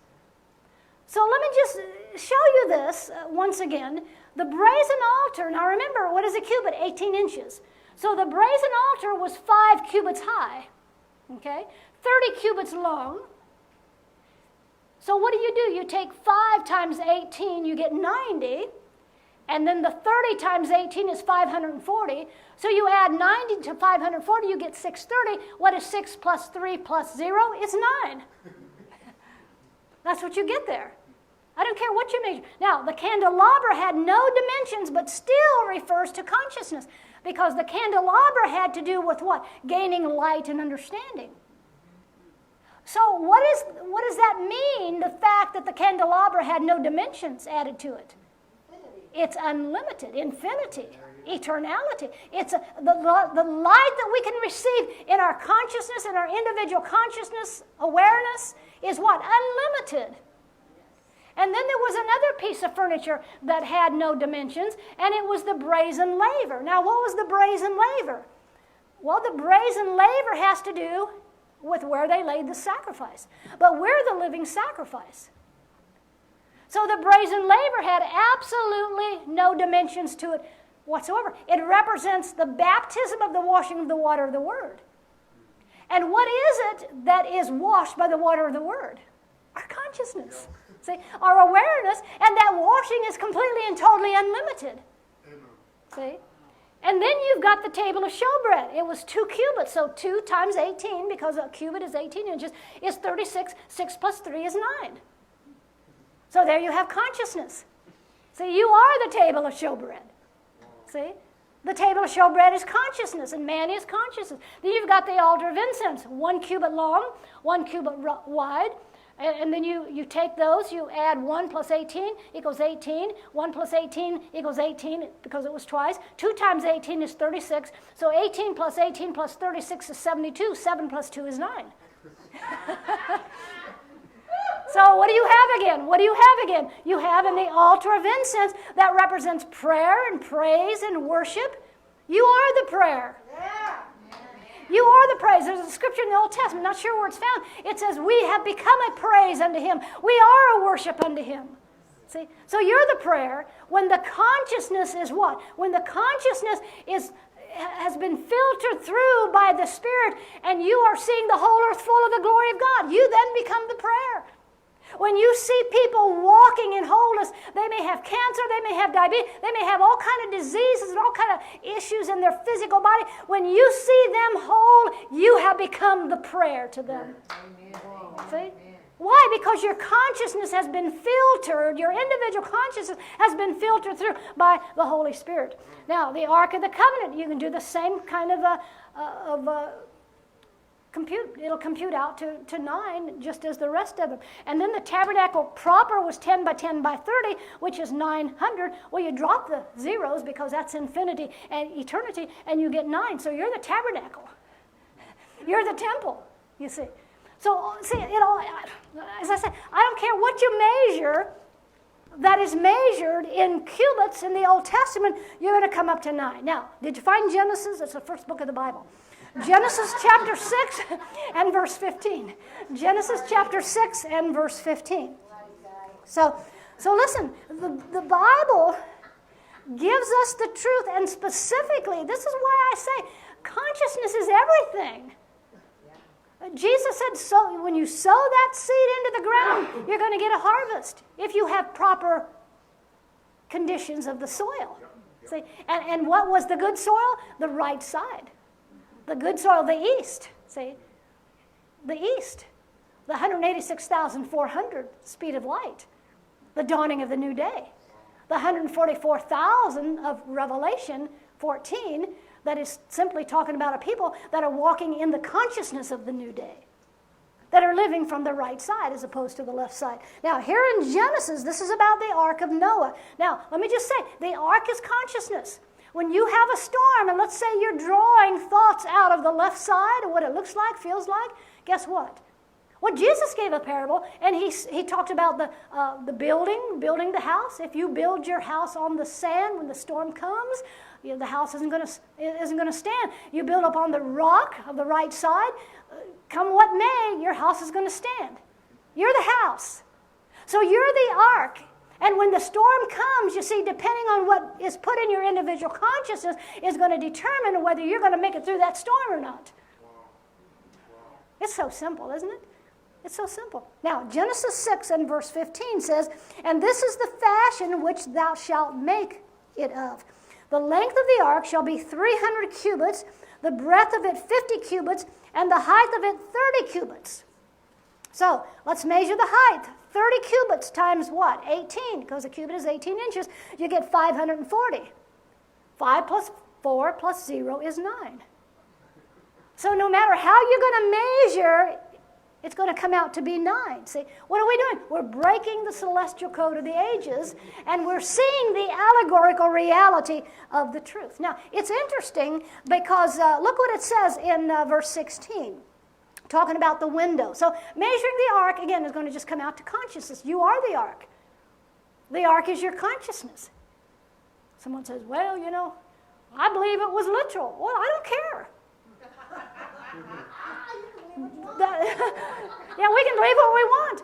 A: So let me just show you this once again. The brazen altar, now remember, what is a cubit? 18 inches. So the brazen altar was 5 cubits high, okay? 30 cubits long. So what do? You take 5 times 18, you get 90, and then the 30 times 18 is 540. So you add 90 to 540, you get 630. What is 6 plus 3 plus 0? It's 9. That's what you get there. I don't care what you measure. Now, the candelabra had no dimensions, but still refers to consciousness, because the candelabra had to do with what? Gaining light and understanding. So what does that mean, the fact that the candelabra had no dimensions added to it? It's unlimited, infinity, eternality. It's the light that we can receive in our consciousness, in our individual consciousness, awareness, is what? Unlimited. And then there was another piece of furniture that had no dimensions, and it was the brazen laver. Now, what was the brazen laver? Well, the brazen laver has to do with where they laid the sacrifice. But we're the living sacrifice. So the brazen laver had absolutely no dimensions to it whatsoever. It represents the baptism of the washing of the water of the Word. And what is it that is washed by the water of the Word? Our consciousness. See, our awareness, and that washing is completely and totally unlimited. See? And then you've got the table of showbread. It was 2 cubits, so 2 times 18, because a cubit is 18 inches, is 36. 6 plus 3 is 9. So there you have consciousness. See, you are the table of showbread. See? The table of showbread is consciousness, and man is consciousness. Then you've got the altar of incense, 1 cubit long, 1 cubit wide. And then you take those, you add 1 plus 18 equals 18. 1 plus 18 equals 18 because it was twice. 2 times 18 is 36. So 18 plus 18 plus 36 is 72. 7 plus 2 is 9. So what do you have again? What do you have again? You have in the altar of incense that represents prayer and praise and worship. You are the prayer. Yeah. You are the praise. There's a scripture in the Old Testament, not sure where it's found. It says, we have become a praise unto him. We are a worship unto him. See? So you're the prayer when the consciousness is what? When the consciousness has been filtered through by the Spirit and you are seeing the whole earth full of the glory of God, you then become the prayer. When you see people walking in wholeness, they may have cancer, they may have diabetes, they may have all kind of diseases and all kind of issues in their physical body. When you see them whole, you have become the prayer to them. Amen. See? Why? Because your consciousness has been filtered, your individual consciousness has been filtered through by the Holy Spirit. Now, the Ark of the Covenant, you can do the same kind of compute. It'll compute out to 9 just as the rest of them. And then the tabernacle proper was 10 by 10 by 30, which is 900. Well, you drop the zeros because that's infinity and eternity, and you get 9. So you're the tabernacle. You're the temple, you see. So, see, as I said, I don't care what you measure that is measured in cubits in the Old Testament, you're going to come up to 9. Now, did you find Genesis? It's the first book of the Bible. Genesis chapter 6 and verse 15. Genesis chapter 6 and verse 15. So listen, the Bible gives us the truth, and specifically, this is why I say consciousness is everything. Jesus said, so when you sow that seed into the ground, you're going to get a harvest if you have proper conditions of the soil. See? And what was the good soil? The right side. The good soil, the east. See? The east. The 186,400 speed of light. The dawning of the new day. The 144,000 of Revelation 14, that is simply talking about a people that are walking in the consciousness of the new day, that are living from the right side as opposed to the left side. Now, here in Genesis, this is about the Ark of Noah. Now, let me just say, the Ark is consciousness. When you have a storm, and let's say you're drawing thoughts out of the left side, or what it looks like, feels like, guess what? Well, Jesus gave a parable, and he talked about the building the house. If you build your house on the sand when the storm comes, the house isn't going to stand. You build up on the rock of the right side. Come what may, your house is going to stand. You're the house. So you're the ark. And when the storm comes, you see, depending on what is put in your individual consciousness is going to determine whether you're going to make it through that storm or not. It's so simple, isn't it? It's so simple. Now, Genesis 6 and verse 15 says, "And this is the fashion which thou shalt make it of. The length of the ark shall be 300 cubits, the breadth of it 50 cubits, and the height of it 30 cubits." So, let's measure the height. 30 cubits times what? 18, because a cubit is 18 inches. You get 540. 5 plus 4 plus 0 is 9. So no matter how you're going to measure It's going to come out to be 9. See, what are we doing? We're breaking the celestial code of the ages, and we're seeing the allegorical reality of the truth. Now, it's interesting because look what it says in verse 16, talking about the window. So measuring the ark, again, is going to just come out to consciousness. You are the ark. The ark is your consciousness. Someone says, well, you know, I believe it was literal. Well, I don't care. Yeah, we can believe what we want.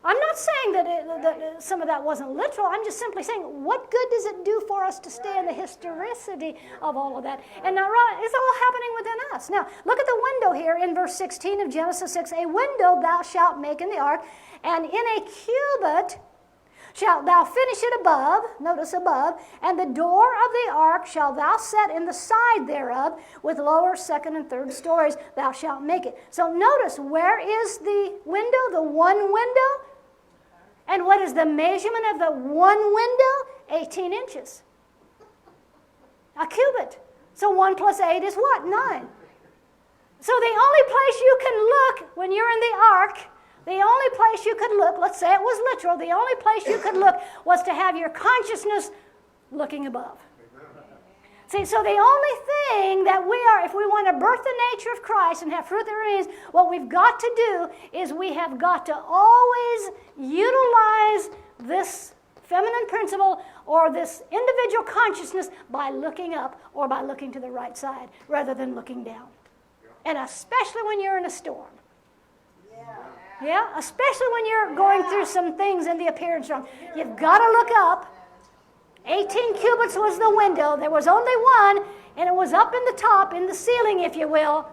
A: I'm not saying that some of that wasn't literal. I'm just simply saying, what good does it do for us to stay in the historicity of all of that? And now, it's all happening within us. Now, look at the window here in verse 16 of Genesis 6. A window thou shalt make in the ark, and in a cubit shalt thou finish it above, notice above, and the door of the ark shalt thou set in the side thereof, with lower, second, and third stories thou shalt make it. So notice, where is the window? The one window? And what is the measurement of the one window? 18 inches. A cubit. So 1 plus 8 is what? 9. So the only place you can look when you're in the ark, the only place you could look, let's say it was literal, the only place you could look was to have your consciousness looking above. See, so the only thing that we are, if we want to birth the nature of Christ and have fruit that remains, what we've got to do is we have got to always utilize this feminine principle or this individual consciousness by looking up or by looking to the right side rather than looking down. And especially when you're in a storm. Yeah, especially when you're going through some things in the appearance realm. You've got to look up. 18 cubits was the window. There was only one, and it was up in the top, in the ceiling, if you will.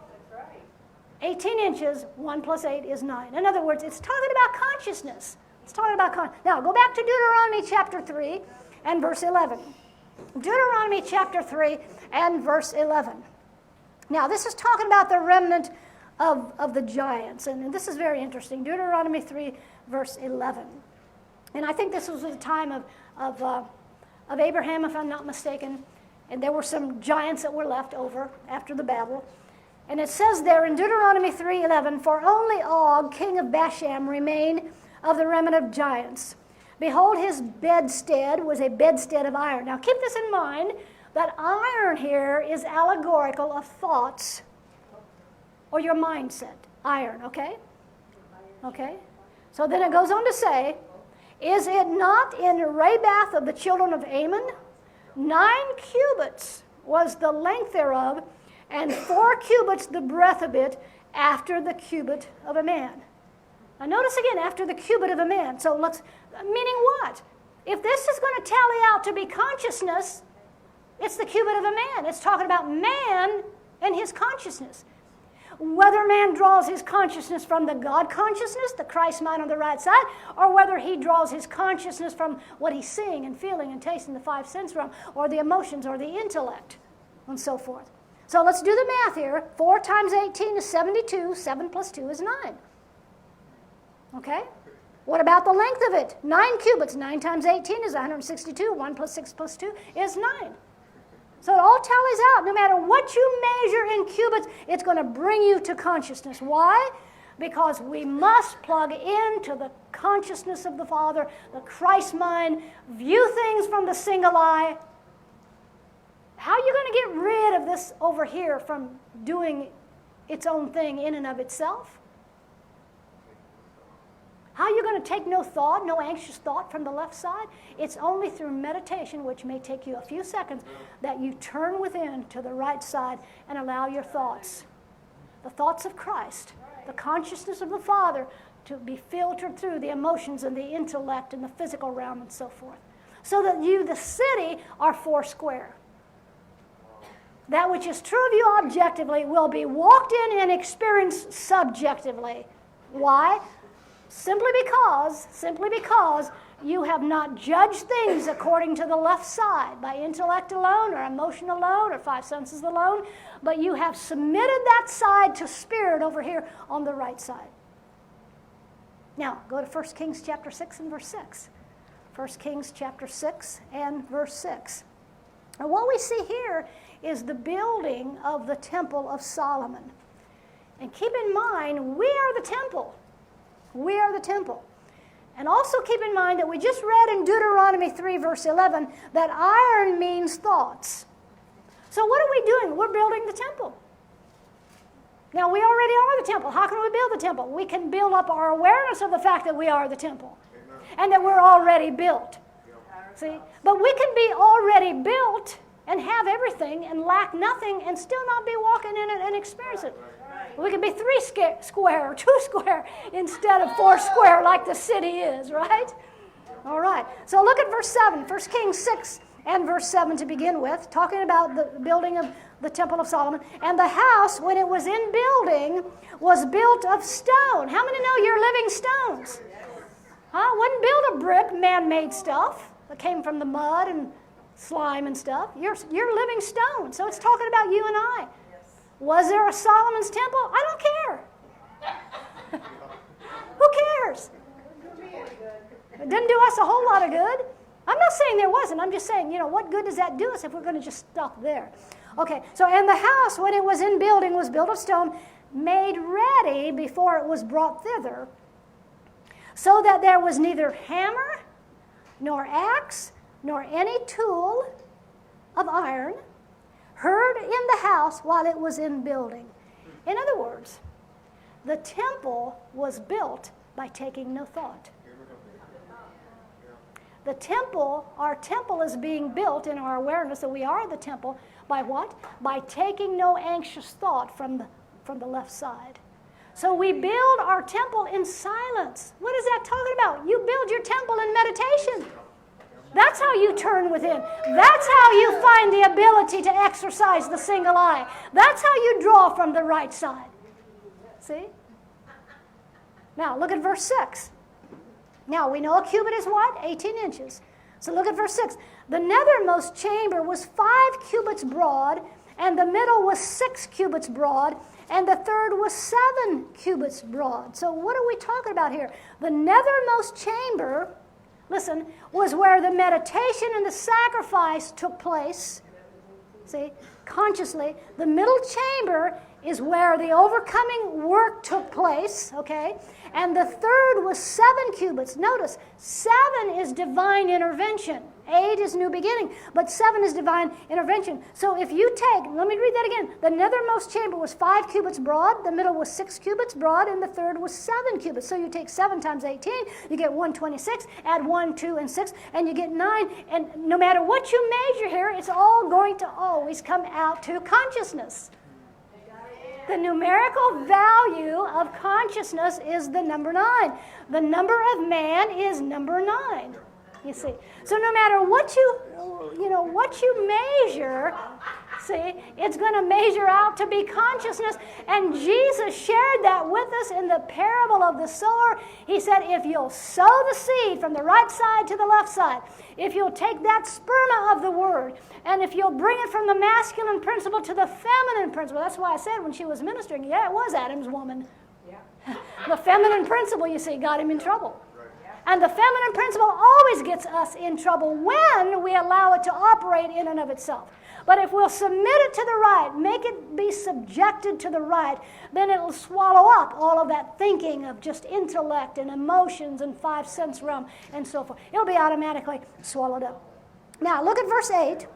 A: 18 inches, 1 plus 8 is 9. In other words, it's talking about consciousness. It's talking about consciousness. Now, go back to Deuteronomy chapter 3 and verse 11. Deuteronomy chapter 3 and verse 11. Now, this is talking about the remnant of the giants. And this is very interesting. Deuteronomy 3, verse 11. And I think this was the time of Abraham, if I'm not mistaken. And there were some giants that were left over after the battle. And it says there in Deuteronomy 3:11, for only Og, king of Bashan, remained of the remnant of giants. Behold, his bedstead was a bedstead of iron. Now keep this in mind, that iron here is allegorical of thoughts or your mindset. Iron, okay? Okay? So then it goes on to say, is it not in Rabath of the children of Ammon? 9 cubits was the length thereof, and 4 cubits the breadth of it, after the cubit of a man. Now notice again, after the cubit of a man. So meaning what? If this is going to tally out to be consciousness, it's the cubit of a man. It's talking about man and his consciousness. Whether man draws his consciousness from the God consciousness, the Christ mind on the right side, or whether he draws his consciousness from what he's seeing and feeling and tasting, the 5 sense realm, or the emotions or the intellect, and so forth. So let's do the math here. 4 times 18 is 72. 7 plus 2 is 9. Okay? What about the length of it? 9 cubits. 9 times 18 is 162. 1 plus 6 plus 2 is 9. So it all tallies out. No matter what you measure in cubits, it's going to bring you to consciousness. Why? Because we must plug into the consciousness of the Father, the Christ mind, view things from the single eye. How are you going to get rid of this over here from doing its own thing in and of itself? How are you going to take no thought, no anxious thought from the left side? It's only through meditation, which may take you a few seconds, that you turn within to the right side and allow your thoughts, the thoughts of Christ, the consciousness of the Father, to be filtered through the emotions and the intellect and the physical realm and so forth. So that you, the city, are 4 square. That which is true of you objectively will be walked in and experienced subjectively. Why? Simply because you have not judged things according to the left side, by intellect alone or emotion alone or 5 senses alone, but you have submitted that side to spirit over here on the right side. Now, go to 1 Kings chapter 6 and verse 6. 1 Kings chapter 6 and verse 6. And what we see here is the building of the temple of Solomon. And keep in mind, we are the temple. We are the temple. And also keep in mind that we just read in Deuteronomy 3, verse 11, that iron means thoughts. So what are we doing? We're building the temple. Now, we already are the temple. How can we build the temple? We can build up our awareness of the fact that we are the temple. Amen. And that we're already built. Yep. See? But we can be already built and have everything and lack nothing and still not be walking in it and experience it. We can be 3 square or 2 square instead of 4 square like the city is, right? All right. So look at verse 7, 1 Kings 6 and verse 7 to begin with, talking about the building of the Temple of Solomon. And the house, when it was in building, was built of stone. How many know you're living stones? Huh? Wouldn't build a brick, man-made stuff that came from the mud and slime and stuff. You're living stone. So it's talking about you and I. Was there a Solomon's temple? I don't care. Who cares? It didn't do us a whole lot of good. I'm not saying there wasn't. I'm just saying, what good does that do us if we're going to just stop there? Okay, so and the house, when it was in building, was built of stone, made ready before it was brought thither, so that there was neither hammer, nor axe, nor any tool of iron heard in the house while it was in building. In other words, the temple was built by taking no thought. The temple, our temple is being built in our awareness that we are the temple by what? By taking no anxious thought from the left side. So we build our temple in silence. What is that talking about? You build your temple in meditation. That's how you turn within. That's how you find the ability to exercise the single eye. That's how you draw from the right side. See? Now, look at verse 6. Now, we know a cubit is what? 18 inches. So look at verse 6. The nethermost chamber was 5 cubits broad, and the middle was 6 cubits broad, and the third was 7 cubits broad. So what are we talking about here? The nethermost chamber, listen, was where the meditation and the sacrifice took place. See, consciously. The middle chamber is where the overcoming work took place, okay? And the third was 7 cubits. Notice, 7 is divine intervention. 8 is new beginning, but 7 is divine intervention. So if you take, let me read that again. The nethermost chamber was 5 cubits broad, the middle was 6 cubits broad, and the third was 7 cubits. So you take 7 times 18, you get 126, add 1, 2, and 6, and you get 9. And no matter what you measure here, it's all going to always come out to consciousness. The numerical value of consciousness is the number 9. The number of man is number 9. You see, so no matter what you measure, see, it's going to measure out to be consciousness. And Jesus shared that with us in the parable of the sower. He said, if you'll sow the seed from the right side to the left side, if you'll take that sperma of the word, and if you'll bring it from the masculine principle to the feminine principle, that's why I said when she was ministering, yeah, it was Adam's woman. Yeah. The feminine principle, you see, got him in trouble. And the feminine principle always gets us in trouble when we allow it to operate in and of itself. But if we'll submit it to the right, make it be subjected to the right, then it'll swallow up all of that thinking of just intellect and emotions and 5 sense realm and so forth. It'll be automatically swallowed up. Now, look at verse 8.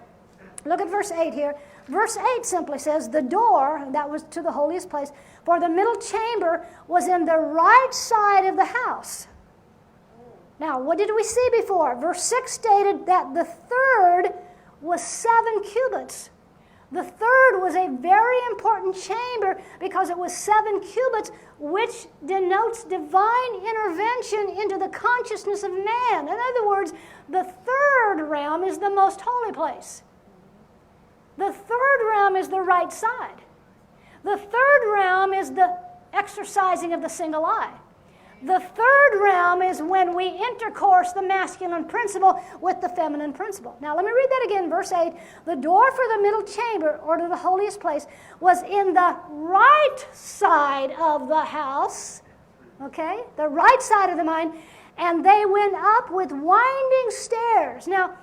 A: Look at verse 8 here. Verse 8 simply says, the door, that was to the holiest place, for the middle chamber was in the right side of the house. Now, what did we see before? Verse 6 stated that the third was 7 cubits. The third was a very important chamber because it was 7 cubits, which denotes divine intervention into the consciousness of man. In other words, the third realm is the most holy place. The third realm is the right side. The third realm is the exercising of the single eye. The third realm is when we intercourse the masculine principle with the feminine principle. Now, let me read that again, verse 8. The door for the middle chamber, or to the holiest place, was in the right side of the house, okay? The right side of the mind, and they went up with winding stairs. Now,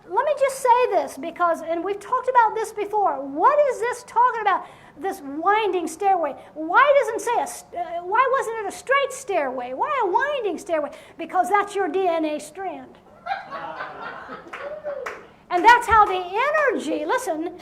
A: let me just say this because, and we've talked about this before. What is this talking about? This winding stairway. Why wasn't it a straight stairway? Why a winding stairway? Because that's your DNA strand. And that's how the energy, listen,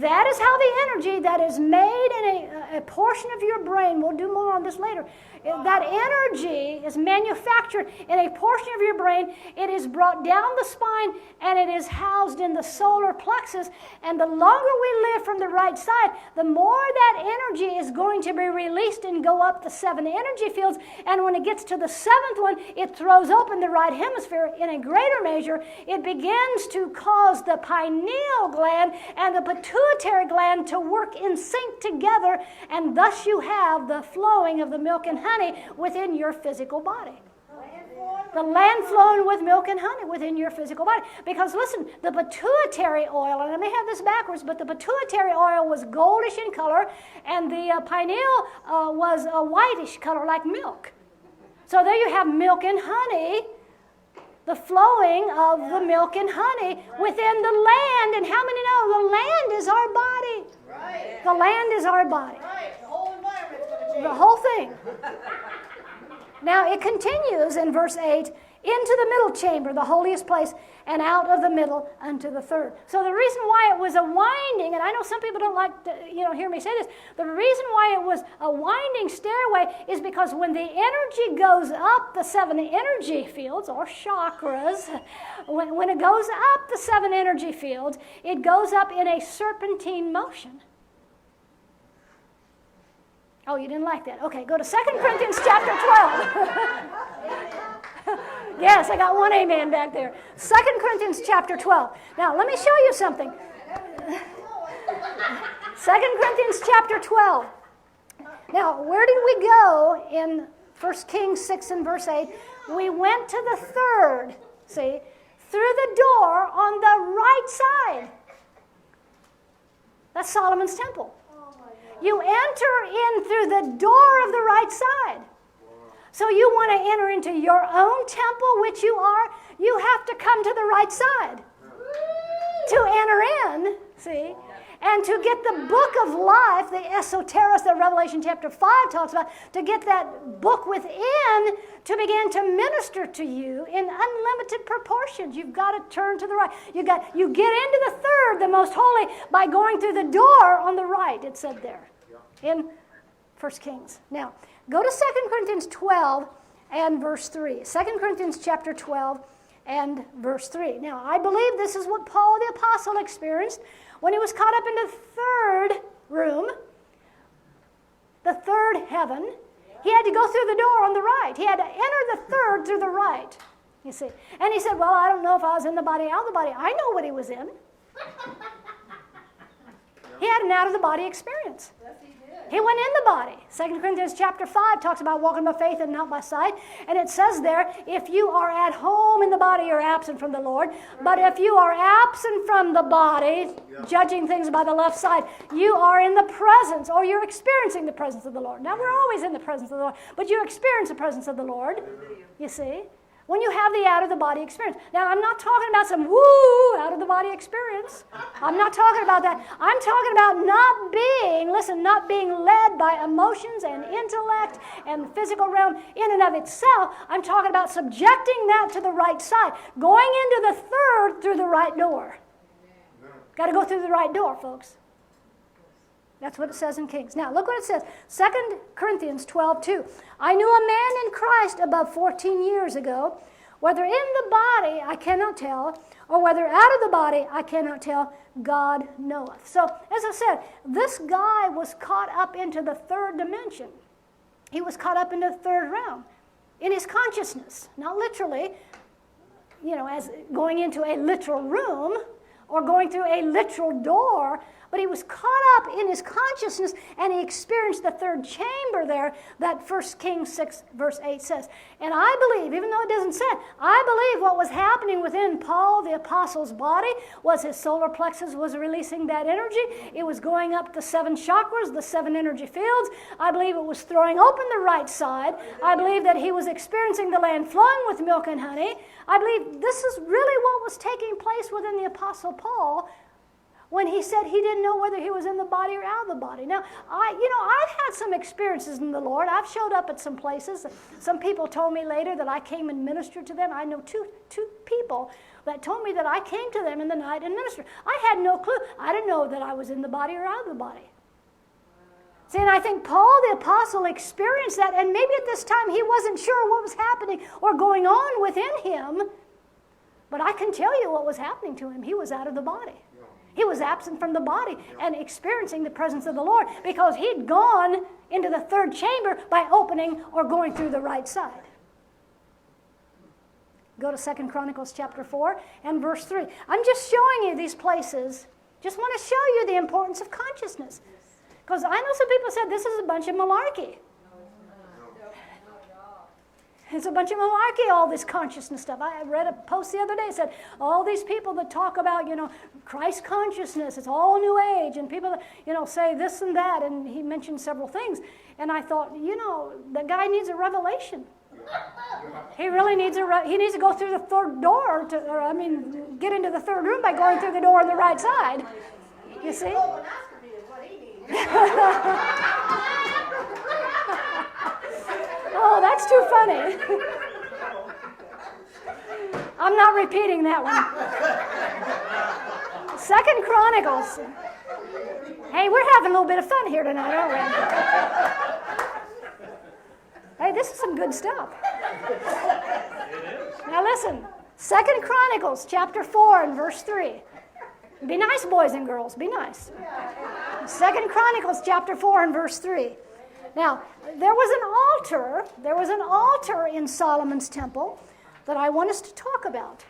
A: that is how the energy that is made in a portion of your brain, we'll do more on this later, that energy is manufactured in a portion of your brain. It is brought down the spine and it is housed in the solar plexus. And the longer we live from the right side, the more that energy is going to be released and go up the 7 energy fields. And when it gets to the 7th one, it throws open the right hemisphere in a greater measure. It begins to cause the pineal gland and the pituitary gland to work in sync together. And thus you have the flowing of the milk and honey within your physical body. The land flowing with milk and honey within your physical body. Because listen, the pituitary oil, and I may have this backwards, but the pituitary oil was goldish in color, and the pineal was a whitish color like milk. So there you have milk and honey, the flowing of the milk and honey within the land. And how many know the land is our body? Right. The land is our body.
B: Right. The whole environment's going to change.
A: The whole thing. Now it continues in verse 8, into the middle chamber, the holiest place, and out of the middle unto the third. So the reason why it was a winding, and I know some people don't like to hear me say this, the reason why it was a winding stairway is because when the energy goes up the 7 energy fields, or chakras, when it goes up the 7 energy fields, it goes up in a serpentine motion. Oh, you didn't like that? Okay, go to 2 Corinthians chapter 12. Yes, I got one amen back there. 2 Corinthians chapter 12. Now, let me show you something. 2 Corinthians chapter 12. Now, where did we go in 1 Kings 6 and verse 8? We went to the third, see, through the door on the right side. That's Solomon's temple. You enter in through the door of the right side. So you want to enter into your own temple, which you are, you have to come to the right side to enter in, see? And to get the book of life, the esoteros that Revelation chapter 5 talks about, to get that book within to begin to minister to you in unlimited proportions. You've got to turn to the right. You get into the third, the most holy, by going through the door on the right, it said there in 1 Kings. Now, go to 2 Corinthians 12 and verse 3. 2 Corinthians chapter 12 and verse 3. Now, I believe this is what Paul the Apostle experienced when he was caught up in the third room, the third heaven. He had to go through the door on the right. He had to enter the third through the right, you see. And he said, well, I don't know if I was in the body, out of the body. I know what he was in. He had an out-of-the-body experience.
B: Yes, he did.
A: He went in the body. 2 Corinthians chapter 5 talks about walking by faith and not by sight. And it says there, if you are at home in the body, you're absent from the Lord. But if you are absent from the body, judging things by the left side, you are in the presence, or you're experiencing the presence of the Lord. Now, we're always in the presence of the Lord, but you experience the presence of the Lord, you see, when you have the out-of-the-body experience. Now, I'm not talking about some woo out-of-the-body experience. I'm not talking about that. I'm talking about not being led by emotions and intellect and the physical realm in and of itself. I'm talking about subjecting that to the right side, going into the third through the right door. Got to go through the right door, folks. That's what it says in Kings. Now, look what it says. 2 Corinthians 12:2. I knew a man in Christ above 14 years ago, whether in the body I cannot tell, or whether out of the body I cannot tell, God knoweth. So, as I said, this guy was caught up into the third dimension. He was caught up into the third realm in his consciousness. Not literally, as going into a literal room or going through a literal door, but he was caught up in his consciousness, and he experienced the third chamber there that 1 Kings 6 verse 8 says. And I believe, even though it doesn't say it, I believe what was happening within Paul the apostle's body was his solar plexus was releasing that energy. It was going up the 7 chakras, the 7 energy fields. I believe it was throwing open the right side. I believe that he was experiencing the land flowing with milk and honey. I believe this is really what was taking place within the apostle Paul when he said he didn't know whether he was in the body or out of the body. Now, I've had some experiences in the Lord. I've showed up at some places. Some people told me later that I came and ministered to them. I know two people that told me that I came to them in the night and ministered. I had no clue. I didn't know that I was in the body or out of the body. See, and I think Paul the apostle experienced that, and maybe at this time he wasn't sure what was happening or going on within him, but I can tell you what was happening to him. He was out of the body. He was absent from the body and experiencing the presence of the Lord because he'd gone into the third chamber by opening or going through the right side. Go to 2 Chronicles chapter 4 and verse 3. I'm just showing you these places. Just want to show you the importance of consciousness. Because I know some people said this is a bunch of malarkey. It's a bunch of malarkey, all this consciousness stuff. I read a post the other day that said, all these people that talk about, Christ consciousness, it's all New Age, and people that, say this and that, and he mentioned several things. And I thought, the guy needs a revelation. He really needs he needs to go through the third door, get into the third room by going through the door on the right side. You see? Oh, that's too funny. I'm not repeating that one. 2 Chronicles. Hey, we're having a little bit of fun here tonight, aren't we? Hey, this is some good stuff. Now listen, 2 Chronicles chapter 4 and verse 3. Be nice, boys and girls, be nice. 2 Chronicles chapter 4 and verse 3. Now, there was an altar in Solomon's temple that I want us to talk about.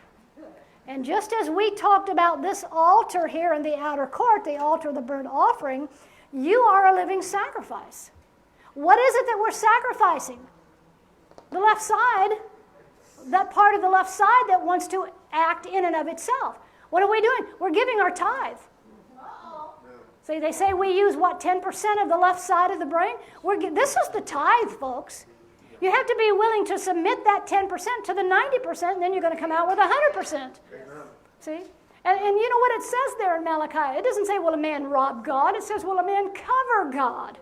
A: And just as we talked about this altar here in the outer court, the altar of the burnt offering, you are a living sacrifice. What is it that we're sacrificing? The left side, that part of the left side that wants to act in and of itself. What are we doing? We're giving our tithe. See, they say we use, 10% of the left side of the brain? This is the tithe, folks. You have to be willing to submit that 10% to the 90%, and then you're going to come out with 100%. Amen. See? And you know what it says there in Malachi? It doesn't say, will a man rob God? It says, will a man cover God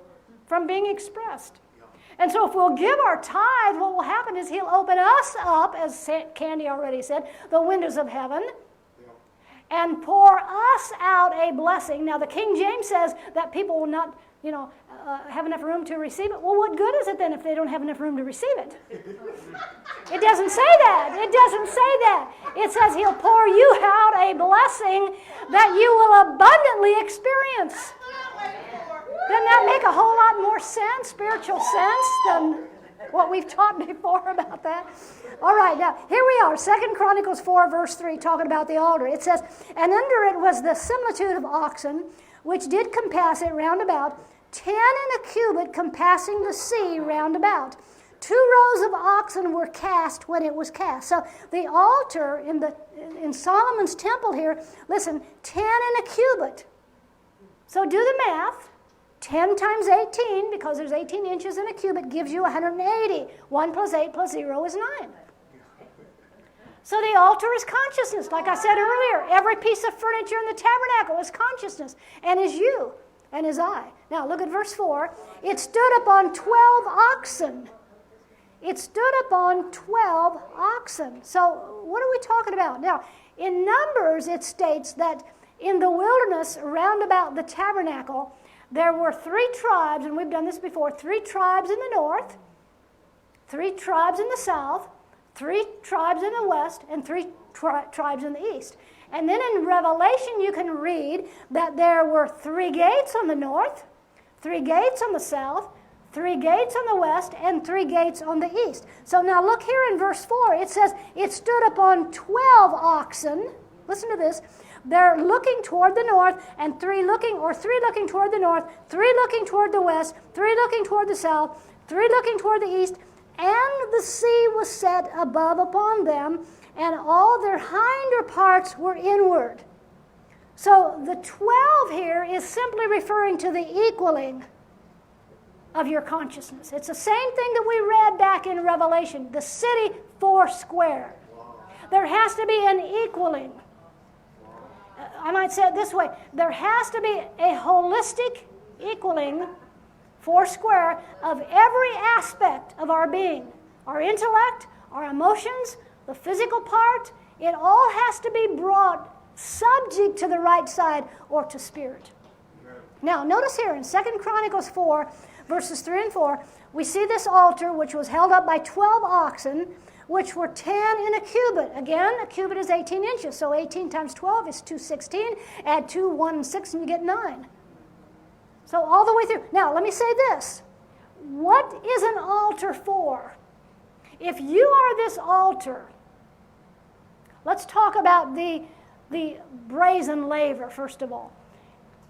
A: from being expressed? And so if we'll give our tithe, what will happen is he'll open us up, as Candy already said, the windows of heaven, and pour us out a blessing. Now, the King James says that people will not, have enough room to receive it. Well, what good is it then if they don't have enough room to receive it? It doesn't say that. It doesn't say that. It says he'll pour you out a blessing that you will abundantly experience. Doesn't that make a whole lot more sense, spiritual sense, than what we've taught before about that? All right, now, here we are, 2 Chronicles 4, verse 3, talking about the altar. It says, and under it was the similitude of oxen, which did compass it round about, 10 and a cubit compassing the sea round about. 2 rows of oxen were cast when it was cast. So the altar in Solomon's temple here, listen, 10 and a cubit. So do the math. 10 times 18, because there's 18 inches in a cubit, gives you 180. 1 plus 8 plus 0 is 9. So the altar is consciousness. Like I said earlier, every piece of furniture in the tabernacle is consciousness, and is you, and is I. Now look at verse 4. It stood upon 12 oxen. It stood upon 12 oxen. So what are we talking about? Now, in Numbers, it states that in the wilderness around about the tabernacle, there were 3 tribes, and we've done this before, 3 tribes in the north, 3 tribes in the south, 3 tribes in the west, and 3 tribes in the east. And then in Revelation you can read that there were 3 gates on the north, 3 gates on the south, 3 gates on the west, and 3 gates on the east. So now look here in verse 4. It says, it stood upon 12 oxen. Listen to this.
C: They're looking toward the north, and three looking toward the north, three looking toward the west, three looking toward the south, three looking toward the east, and the sea was set above upon them, and all their hinder parts were inward. So the 12 here is simply referring to the equaling of your consciousness. It's the same thing that we read back in Revelation, the city four square. There has to be an equaling. I might say it this way. There has to be a holistic equaling, four square, of every aspect of our being. Our intellect, our emotions, the physical part, it all has to be brought subject to the right side or to spirit. Now, notice here in 2 Chronicles 4, verses 3 and 4, we see this altar which was held up by 12 oxen, which were 10 in a cubit. Again, a cubit is 18 inches, so 18 times 12 is 216. Add 2, 1, and 6, and you get 9. So all the way through. Now, let me say this. What is an altar for? If you are this altar, let's talk about the brazen laver, first of all.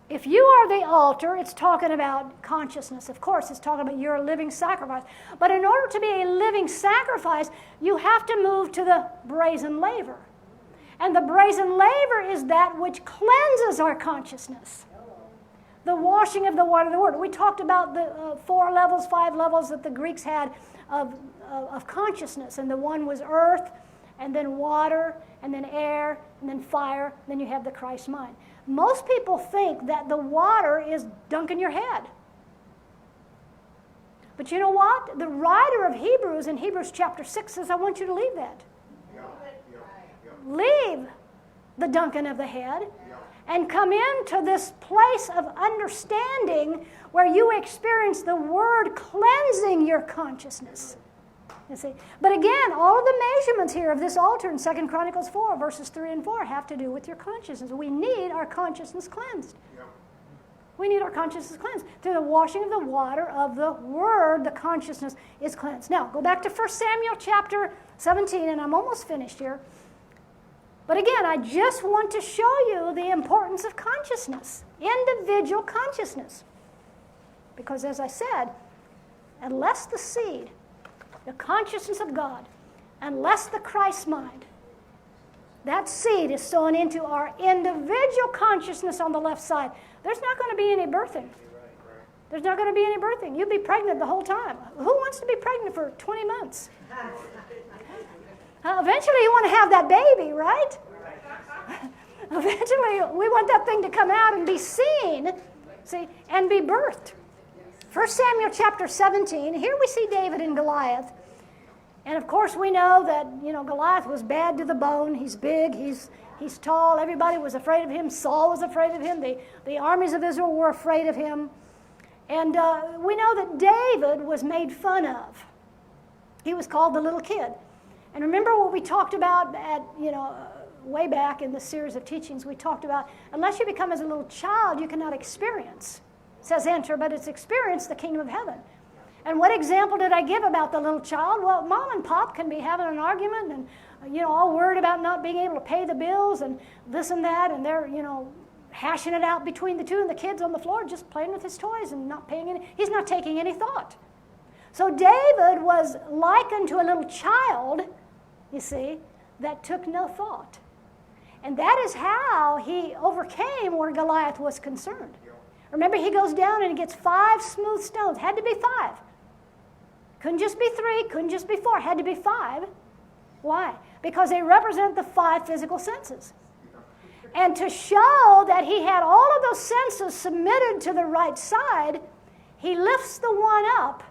C: If you are the altar, it's talking about consciousness. Of course, it's talking about you're a living sacrifice. But in order to be a living sacrifice, you have to move to the brazen laver. And the brazen laver is that which cleanses our consciousness. The washing of the water of the Word. We talked about the 4 levels, 5 levels that the Greeks had of consciousness. And the one was earth, and then water, and then air, and then fire, and then you have the Christ mind. Most people think that the water is dunking your head. But you know what? The writer of Hebrews in Hebrews chapter 6 says, I want you to leave that. Leave the dunking of the head and come into this place of understanding where you experience the Word cleansing your consciousness. You see? But again, all of the measurements here of this altar in 2 Chronicles 4, verses 3 and 4 have to do with your consciousness. We need our consciousness cleansed. Yep. We need our consciousness cleansed. Through the washing of the water of the Word, the consciousness is cleansed. Now, go back to 1 Samuel chapter 17, and I'm almost finished here. But again, I just want to show you the importance of consciousness, individual consciousness. Because as I said, unless the seed, the consciousness of God, unless the Christ mind, that seed is sown into our individual consciousness on the left side, there's not going to be any birthing. There's not going to be any birthing. You'll be pregnant the whole time. Who wants to be pregnant for 20 months? Eventually you want to have that baby, right? Eventually we want that thing to come out and be seen, see, and be birthed. 1 Samuel chapter 17, here we see David and Goliath. And of course we know that, Goliath was bad to the bone. He's big, he's tall. Everybody was afraid of him. Saul was afraid of him. The armies of Israel were afraid of him. And we know that David was made fun of. He was called the little kid. And remember what we talked about at, way back in the series of teachings, we talked about, unless you become as a little child, you cannot experience. It says enter, but it's experience the kingdom of heaven. And what example did I give about the little child? Well, mom and pop can be having an argument and, all worried about not being able to pay the bills and this and that, and they're, hashing it out between the two, and the kid's on the floor just playing with his toys and he's not taking any thought. So David was likened to a little child, you see, that took no thought. And that is how he overcame where Goliath was concerned. Remember, he goes down and he gets 5 smooth stones. Had to be 5. Couldn't just be 3, couldn't just be 4. Had to be 5. Why? Because they represent the 5 physical senses. And to show that he had all of those senses submitted to the right side, he lifts the one up.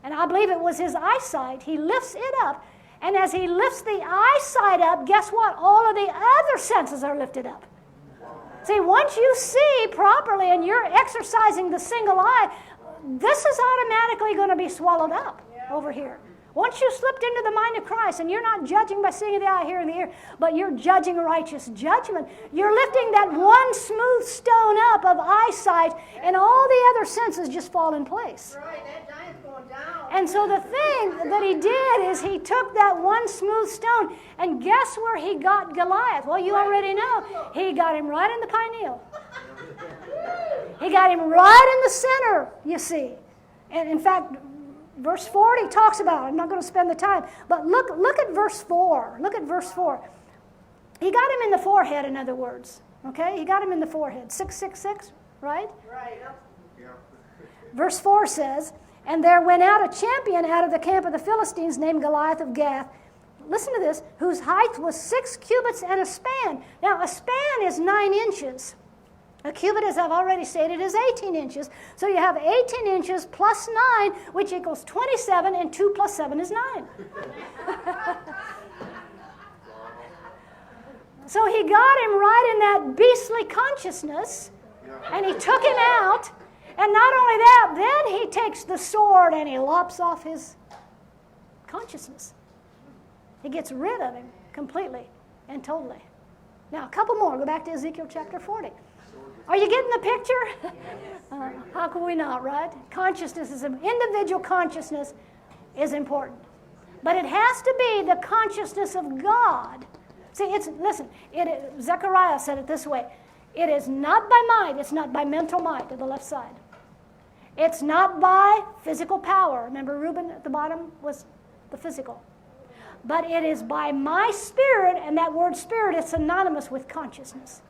C: And I believe it was his eyesight. He lifts it up. And as he lifts the eyesight up, guess what? All of the other senses are lifted up. See, once you see properly and you're exercising the single eye, this is automatically going to be swallowed up over here. Once you slipped into the mind of Christ and you're not judging by seeing the eye, hearing the ear, but you're judging righteous judgment, you're lifting that one smooth stone up of eyesight, and all the other senses just fall in place.
B: Right, that giant's going down.
C: And so the thing that he did is he took that one smooth stone, and guess where he got Goliath? Well, you already know. He got him right in the pineal. He got him right in the center, you see. And in fact, verse 40 talks about it. I'm not going to spend the time. But look at verse 4. Look at verse 4. He got him in the forehead, in other words. Okay? He got him in the forehead. 666, right?
B: Right.
C: Verse 4 says, and there went out a champion out of the camp of the Philistines named Goliath of Gath. Listen to this. Whose height was 6 cubits and a span. Now, a span is 9 inches. A cubit, as I've already stated, is 18 inches. So you have 18 inches plus 9, which equals 27, and 2 plus 7 is 9. So he got him right in that beastly consciousness, and he took him out. And not only that, then he takes the sword and he lops off his consciousness. He gets rid of him completely and totally. Now, a couple more. Go back to Ezekiel chapter 40. Are you getting the picture? How can we not, right? Consciousness is individual consciousness is important. But it has to be the consciousness of God. See, Zechariah said it this way. It is not by might, it's not by mental might to the left side. It's not by physical power. Remember, Reuben at the bottom was the physical. But it is by my spirit, and that word spirit is synonymous with consciousness.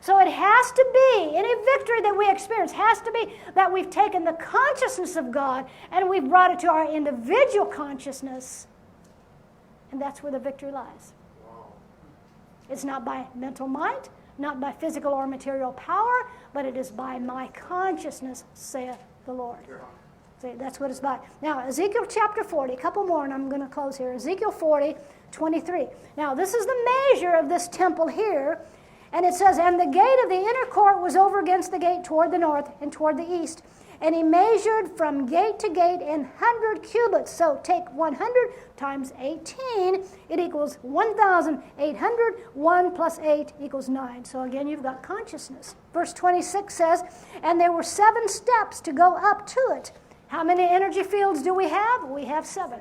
C: So it has to be, any victory that we experience has to be that we've taken the consciousness of God and we've brought it to our individual consciousness. And that's where the victory lies. It's not by mental might, not by physical or material power, but it is by my consciousness, saith the Lord. See, that's what it's by. Now, Ezekiel chapter 40, a couple more, and I'm going to close here. Ezekiel 40, 23. Now, this is the measure of this temple here. And it says, and the gate of the inner court was over against the gate toward the north and toward the east. And he measured from gate to gate in 100 cubits. So take 100 times 18, it equals 1,800. 1 plus 8 equals 9. So again, you've got consciousness. Verse 26 says, and there were 7 steps to go up to it. How many energy fields do we have? We have 7.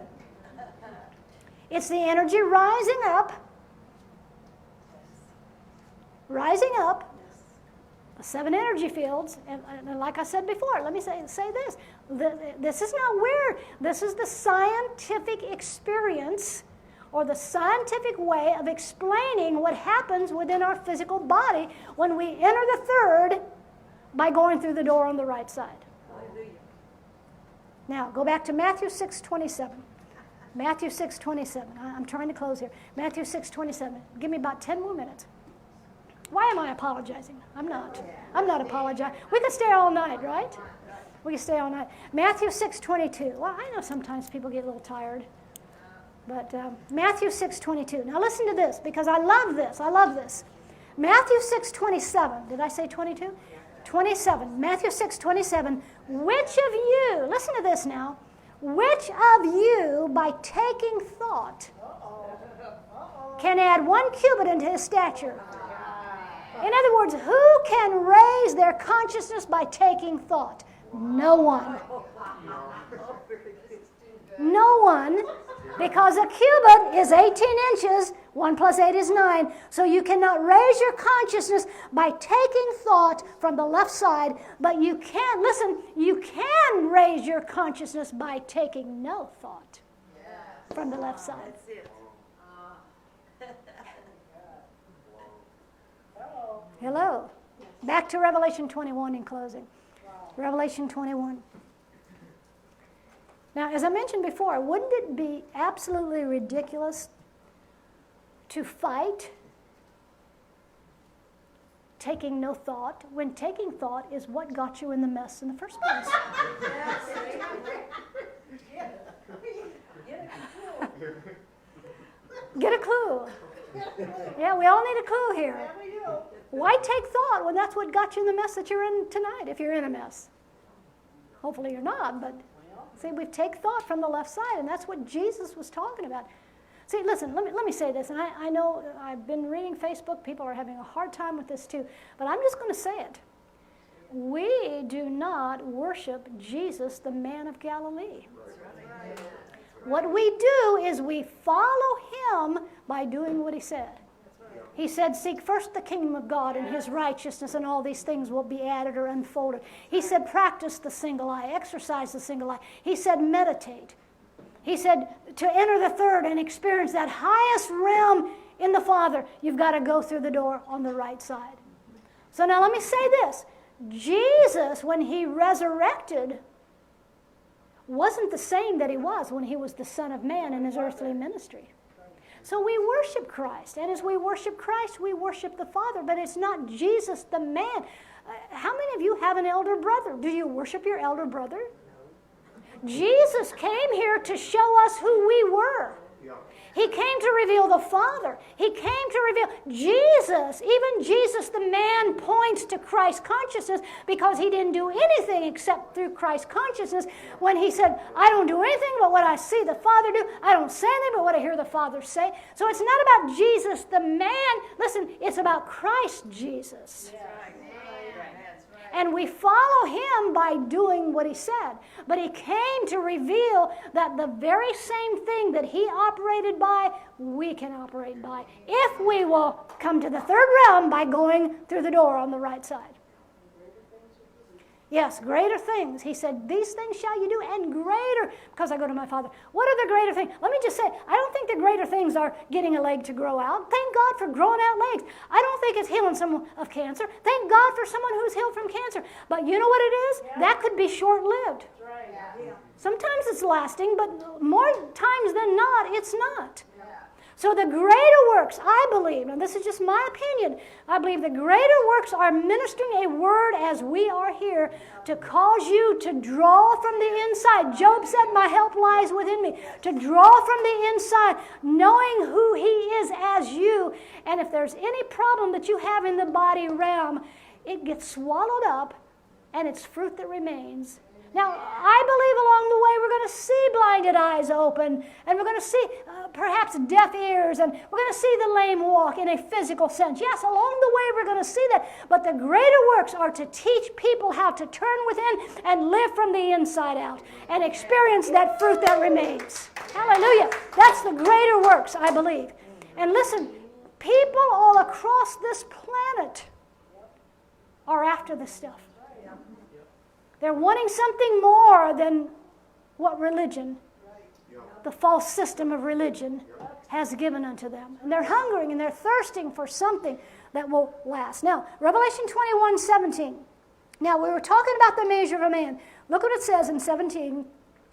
C: It's the energy rising up. Rising up, 7 energy fields, and like I said before, let me say this. This is not weird. This is the scientific experience or the scientific way of explaining what happens within our physical body when we enter the third by going through the door on the right side. Hallelujah. Now, go back to Matthew 6:27. Matthew 6:27. I'm trying to close here. Matthew 6:27. Give me about 10 more minutes. Why am I apologizing? I'm not. I'm not apologizing. We could stay all night, right? We could stay all night. Matthew 6:22. Well, I know sometimes people get a little tired. But Matthew 6:22. Now listen to this, because I love this. I love this. Matthew 6:27. Did I say 22? 27. Matthew 6:27. Which of you, listen to this now, which of you, by taking thought, can add 1 cubit into his stature? In other words, who can raise their consciousness by taking thought? No one. No one, because a cubit is 18 inches, 1 plus 8 is 9, so you cannot raise your consciousness by taking thought from the left side, but you can, listen, you can raise your consciousness by taking no thought from the left side. Hello. Back to Revelation 21 in closing. Revelation 21. Now, as I mentioned before, wouldn't it be absolutely ridiculous to fight taking no thought when taking thought is what got you in the mess in the first place? Get a clue. Yeah, we all need a clue here. Why take thought when that's what got you in the mess that you're in tonight, if you're in a mess? Hopefully you're not, but see, we take thought from the left side, and that's what Jesus was talking about. See, listen, let me say this, and I know I've been reading Facebook. People are having a hard time with this too, but I'm just going to say it. We do not worship Jesus, the man of Galilee. What we do is we follow him by doing what he said. He said, seek first the kingdom of God and his righteousness, and all these things will be added or unfolded. He said, practice the single eye, exercise the single eye. He said, meditate. He said, to enter the third and experience that highest realm in the Father, you've got to go through the door on the right side. So now let me say this. Jesus, when he resurrected, wasn't the same that he was when he was the Son of Man in his earthly ministry. So we worship Christ, and as we worship Christ, we worship the Father, but it's not Jesus the man. How many of you have an elder brother? Do you worship your elder brother? Jesus came here to show us who we were. He came to reveal the Father. He came to reveal Jesus. Even Jesus, the man, points to Christ consciousness because he didn't do anything except through Christ consciousness when he said, I don't do anything but what I see the Father do. I don't say anything but what I hear the Father say. So it's not about Jesus, the man. Listen, it's about Christ Jesus.
B: Yeah.
C: And we follow him by doing what he said. But he came to reveal that the very same thing that he operated by, we can operate by, if we will come to the third realm by going through the door on the right side. Yes, greater things. He said, these things shall you do, and greater, because I go to my Father. What are the greater things? Let me just say, I don't think the greater things are getting a leg to grow out. Thank God for growing out legs. I don't think it's healing someone of cancer. Thank God for someone who's healed from cancer. But you know what it is? Yeah. That could be short-lived.
B: Right. Yeah.
C: Sometimes it's lasting, but more times than not, it's not. So the greater works, I believe, and this is just my opinion, I believe the greater works are ministering a word as we are here to cause you to draw from the inside. Job said, my help lies within me. To draw from the inside, knowing who he is as you. And if there's any problem that you have in the body realm, it gets swallowed up and it's fruit that remains. Now, I believe along the way we're going to see blinded eyes open, and we're going to see perhaps deaf ears, and we're going to see the lame walk in a physical sense. Yes, along the way we're going to see that, but the greater works are to teach people how to turn within and live from the inside out and experience that fruit that remains. Hallelujah. That's the greater works, I believe. And listen, people all across this planet are after this stuff. They're wanting something more than what religion, the false system of religion, has given unto them. And they're hungering and they're thirsting for something that will last. Now, Revelation 21:17. Now, we were talking about the measure of a man. Look what it says in 17,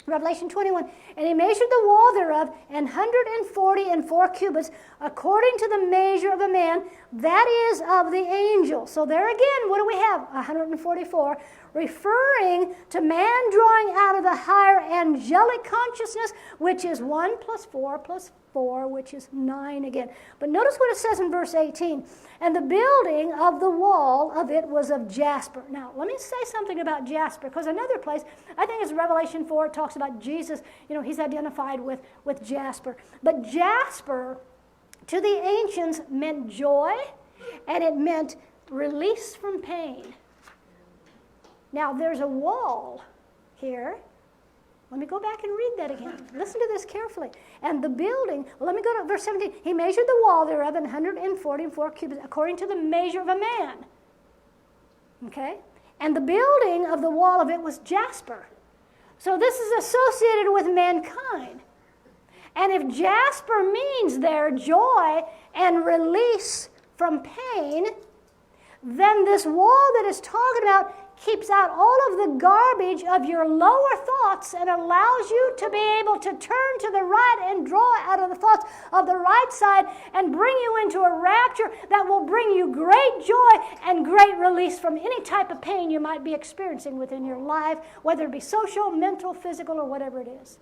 C: Revelation 21. And he measured the wall thereof, 144 cubits, according to the measure of a man, that is of the angel. So there again, what do we have? 144. Referring to man drawing out of the higher angelic consciousness, which is 1 + 4 + 4, which is 9 again. But notice what it says in verse 18. And the building of the wall of it was of jasper. Now, let me say something about jasper, because another place, I think it's Revelation 4, it talks about Jesus, he's identified with jasper. But jasper, to the ancients, meant joy, and it meant release from pain. Now, there's a wall here. Let me go back and read that again. Listen to this carefully. And the building, let me go to verse 17. He measured the wall thereof 144 cubits, according to the measure of a man. Okay? And the building of the wall of it was jasper. So this is associated with mankind. And if jasper means there joy and release from pain, then this wall that is talking about keeps out all of the garbage of your lower thoughts and allows you to be able to turn to the right and draw out of the thoughts of the right side and bring you into a rapture that will bring you great joy and great release from any type of pain you might be experiencing within your life, whether it be social, mental, physical, or whatever it is.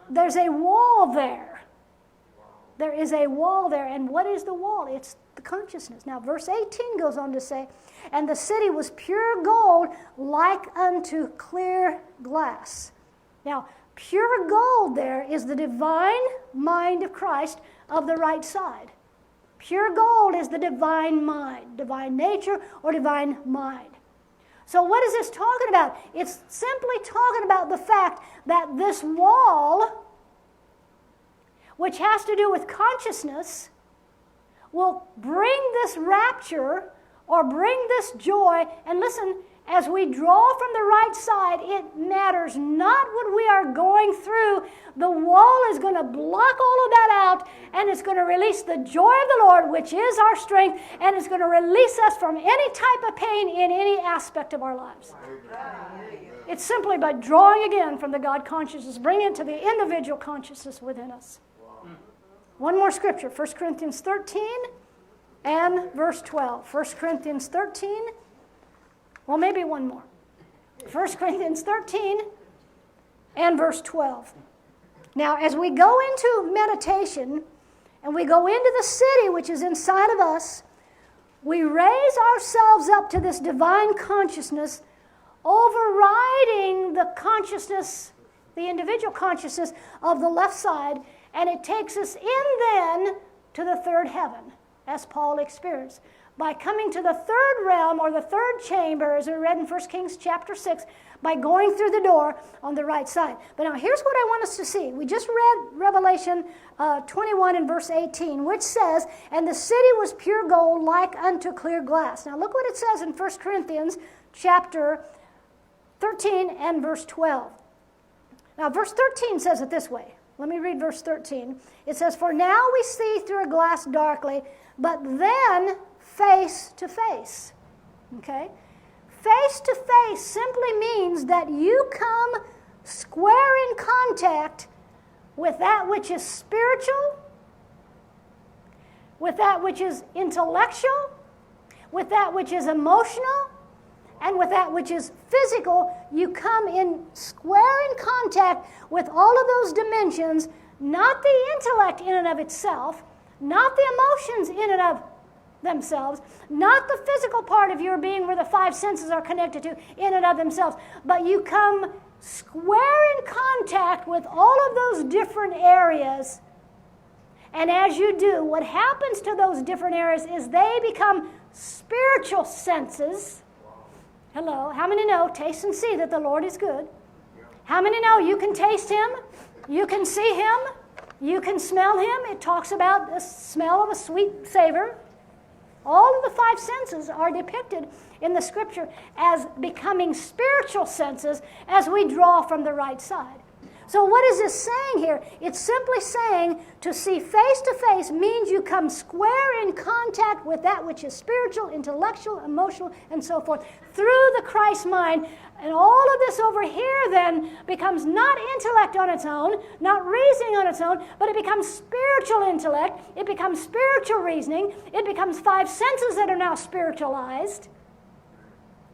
C: There's a wall there. There is a wall there. And what is the wall? It's the consciousness. Now, verse 18 goes on to say, and the city was pure gold like unto clear glass. Now, pure gold there is the divine mind of Christ of the right side. Pure gold is the divine mind, divine nature or divine mind. So what is this talking about? It's simply talking about the fact that this wall, which has to do with consciousness, will bring this rapture or bring this joy. And listen, as we draw from the right side, it matters not what we are going through. The wall is going to block all of that out, and it's going to release the joy of the Lord, which is our strength, and it's going to release us from any type of pain in any aspect of our lives. It's simply by drawing again from the God consciousness, bringing it to the individual consciousness within us. One more scripture, 1 Corinthians 13 and verse 12. 1 Corinthians 13, well, maybe one more. 1 Corinthians 13 and verse 12. Now, as we go into meditation and we go into the city which is inside of us, we raise ourselves up to this divine consciousness, overriding the consciousness, the individual consciousness of the left side, and it takes us in then to the third heaven, as Paul experienced. By coming to the third realm or the third chamber, as we read in 1 Kings chapter 6, by going through the door on the right side. But now here's what I want us to see. We just read Revelation 21 and verse 18, which says, "And the city was pure gold like unto clear glass." Now look what it says in 1 Corinthians chapter 13 and verse 12. Now verse 13 says it this way. Let me read verse 13. It says, "For now we see through a glass darkly, but then face to face." Okay? Face to face simply means that you come square in contact with that which is spiritual, with that which is intellectual, with that which is emotional, and with that which is physical. You come in square in contact with all of those dimensions, not the intellect in and of itself, not the emotions in and of themselves, not the physical part of your being where the five senses are connected to in and of themselves, but you come square in contact with all of those different areas. And as you do, what happens to those different areas is they become spiritual senses. Hello, how many know, taste and see that the Lord is good? How many know you can taste Him, you can see Him, you can smell Him? It talks about the smell of a sweet savor. All of the five senses are depicted in the scripture as becoming spiritual senses as we draw from the right side. So what is this saying here? It's simply saying to see face to face means you come square in contact with that which is spiritual, intellectual, emotional, and so forth through the Christ mind. And all of this over here then becomes not intellect on its own, not reasoning on its own, but it becomes spiritual intellect, it becomes spiritual reasoning, it becomes five senses that are now spiritualized.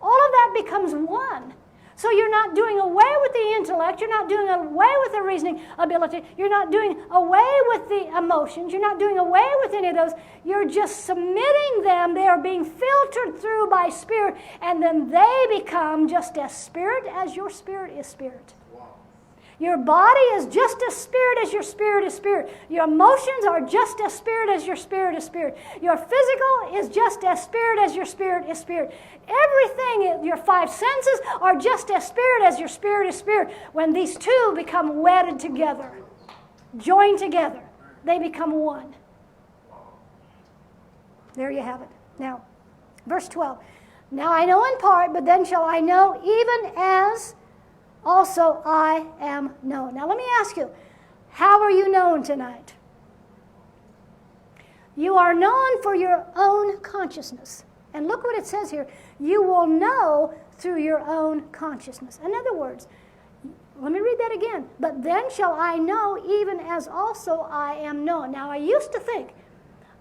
C: All of that becomes one. So you're not doing away with the intellect, you're not doing away with the reasoning ability, you're not doing away with the emotions, you're not doing away with any of those, you're just submitting them. They are being filtered through by Spirit, and then they become just as spirit as your spirit is spirit. Your body is just as spirit as your spirit is spirit. Your emotions are just as spirit as your spirit is spirit. Your physical is just as spirit as your spirit is spirit. Everything, your five senses are just as spirit as your spirit is spirit. When these two become wedded together, joined together, they become one. There you have it. Now, verse 12. "Now I know in part, but then shall I know even as also I am known." Now let me ask you, how are you known tonight? You are known for your own consciousness. And look what it says here. You will know through your own consciousness. In other words, let me read that again. "But then shall I know even as also I am known." Now I used to think,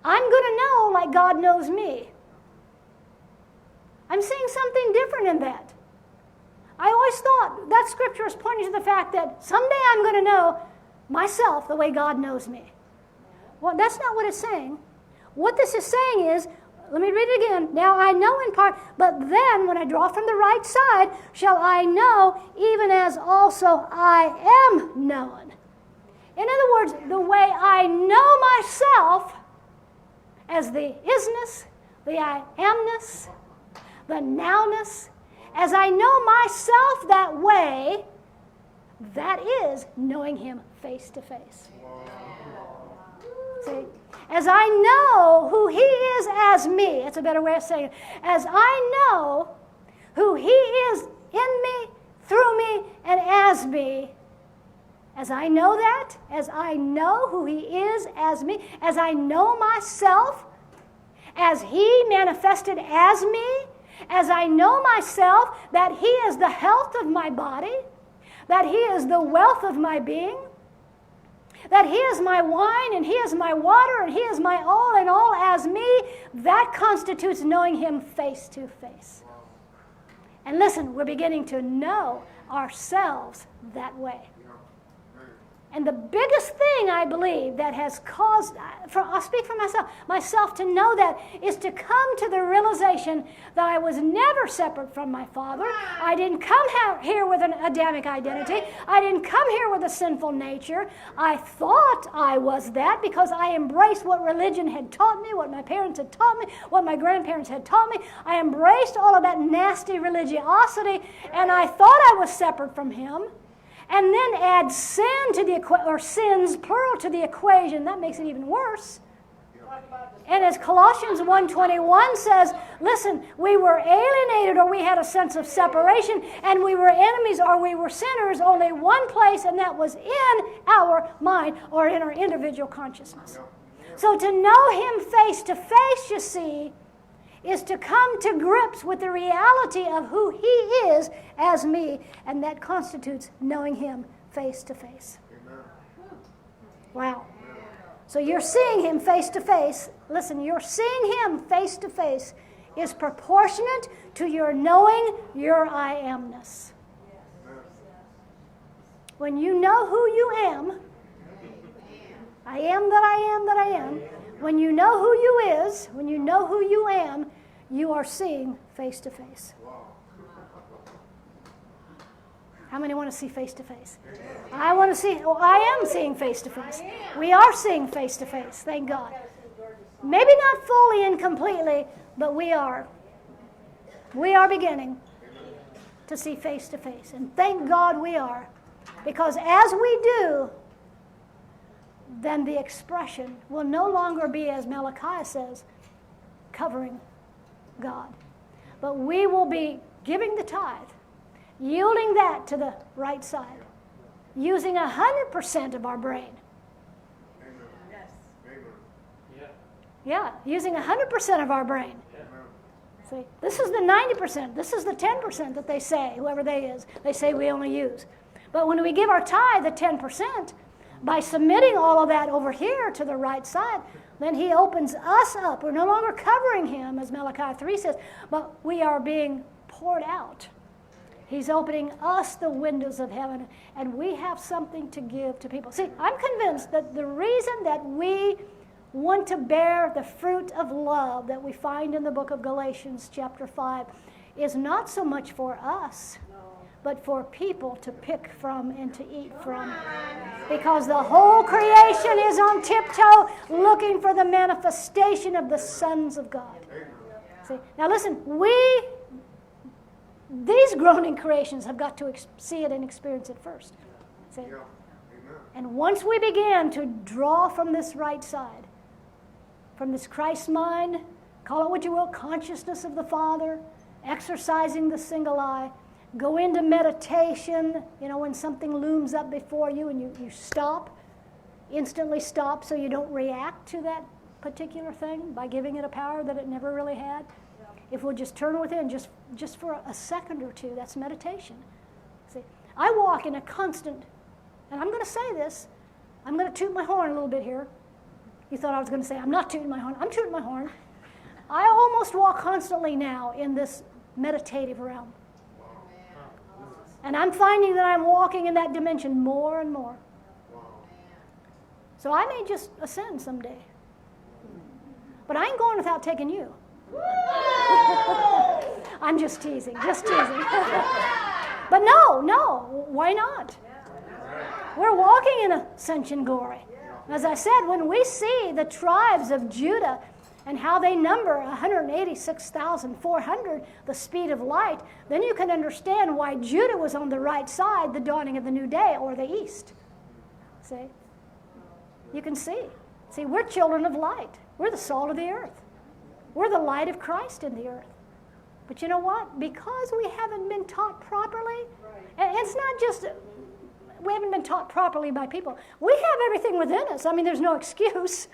C: I'm going to know like God knows me. I'm seeing something different in that. I always thought that scripture is pointing to the fact that someday I'm going to know myself the way God knows me. Well, that's not what it's saying. What this is saying is, let me read it again. "Now I know in part, but then when I draw from the right side, shall I know even as also I am known." In other words, the way I know myself as the isness, the I amness, the nowness, As I know myself that way, that is knowing him face to face. See? As I know who he is as me, that's a better way of saying it. As I know who he is in me, through me, and as me, as I know that, as I know who he is as me, as I know myself, as he manifested as me, as I know myself that he is the health of my body, that he is the wealth of my being, that he is my wine and he is my water and he is my all in all as me, that constitutes knowing him face to face. And listen, we're beginning to know ourselves that way. And the biggest thing I believe that has caused, I'll speak for myself to know that is to come to the realization that I was never separate from my Father. I didn't come here with an Adamic identity. I didn't come here with a sinful nature. I thought I was that because I embraced what religion had taught me, what my parents had taught me, what my grandparents had taught me. I embraced all of that nasty religiosity, and I thought I was separate from him. And then add sin to the or sins plural to the equation. That makes it even worse. And as Colossians 1:21 says, listen, we were alienated or we had a sense of separation, and we were enemies or we were sinners only one place, and that was in our mind or in our individual consciousness. So to know him face to face, you see, is to come to grips with the reality of who he is as me, and that constitutes knowing him face to face. Wow. So you're seeing him face to face. Listen, you're seeing him face to face is proportionate to your knowing your I amness. When you know who you am, I am that I am that I am. When you know who you is, when you know who you am, you are seeing face to face. How many want to see face to face? I want to see, I am seeing face to face. We are seeing face to face, thank God. Maybe not fully and completely, but we are. We are beginning to see face to face. And thank God we are. Because as we do, then the expression will no longer be, as Malachi says, covering God. But we will be giving the tithe, yielding that to the right side, using 100% of our brain. Yeah, using 100% of our brain. See, this is the 90%. This is the 10% that they say, whoever they say we only use. But when we give our tithe, the 10%, by submitting all of that over here to the right side, then he opens us up. We're no longer covering him, as Malachi 3 says, but we are being poured out. He's opening us the windows of heaven, and we have something to give to people. See, I'm convinced that the reason that we want to bear the fruit of love that we find in the book of Galatians chapter 5 is not so much for us, but for people to pick from and to eat from. Because the whole creation is on tiptoe looking for the manifestation of the sons of God. See? Now listen, these groaning creations have got to see it and experience it first. See? And once we begin to draw from this right side, from this Christ mind, call it what you will, consciousness of the Father, exercising the single eye, go into meditation, when something looms up before you and you stop, instantly stop so you don't react to that particular thing by giving it a power that it never really had. If we'll just turn within just for a second or two, that's meditation. See, I walk in a constant, and I'm going to say this, I'm going to toot my horn a little bit here. You thought I was going to say, I'm not tooting my horn. I'm tooting my horn. I almost walk constantly now in this meditative realm. And I'm finding that I'm walking in that dimension more and more. So I may just ascend someday. But I ain't going without taking you. I'm just teasing, But no, why not? We're walking in ascension glory. As I said, when we see the tribes of Judah and how they number 186,400, the speed of light, then you can understand why Judah was on the right side, the dawning of the new day, or the east. See? You can see. See, we're children of light. We're the salt of the earth. We're the light of Christ in the earth. But you know what? Because we haven't been taught properly, and it's not just we haven't been taught properly by people. We have everything within us. I mean, there's no excuse.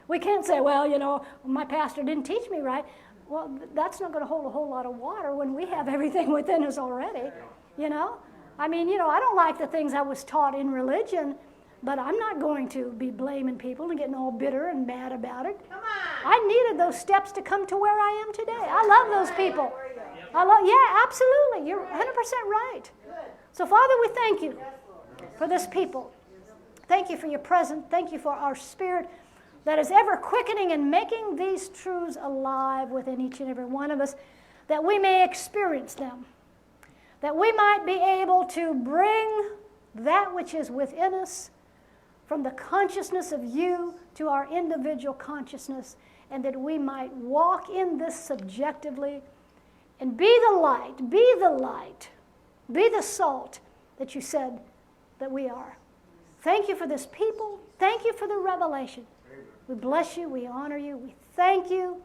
C: We can't say, well, you know, my pastor didn't teach me right. Well, that's not going to hold a whole lot of water when we have everything within us already, you know. I mean, you know, I don't like the things I was taught in religion, but I'm not going to be blaming people and getting all bitter and mad about it.
B: Come on.
C: I needed those steps to come to where I am today. I love those people. Yeah, absolutely. You're 100% right. So, Father, we thank you for this people. Thank you for your presence. Thank you for our spirit that is ever quickening and making these truths alive within each and every one of us, that we may experience them, that we might be able to bring that which is within us from the consciousness of you to our individual consciousness, and that we might walk in this subjectively and be the light, be the salt that you said that we are. Thank you for this people. Thank you for the revelation. We bless you. We honor you. We thank you.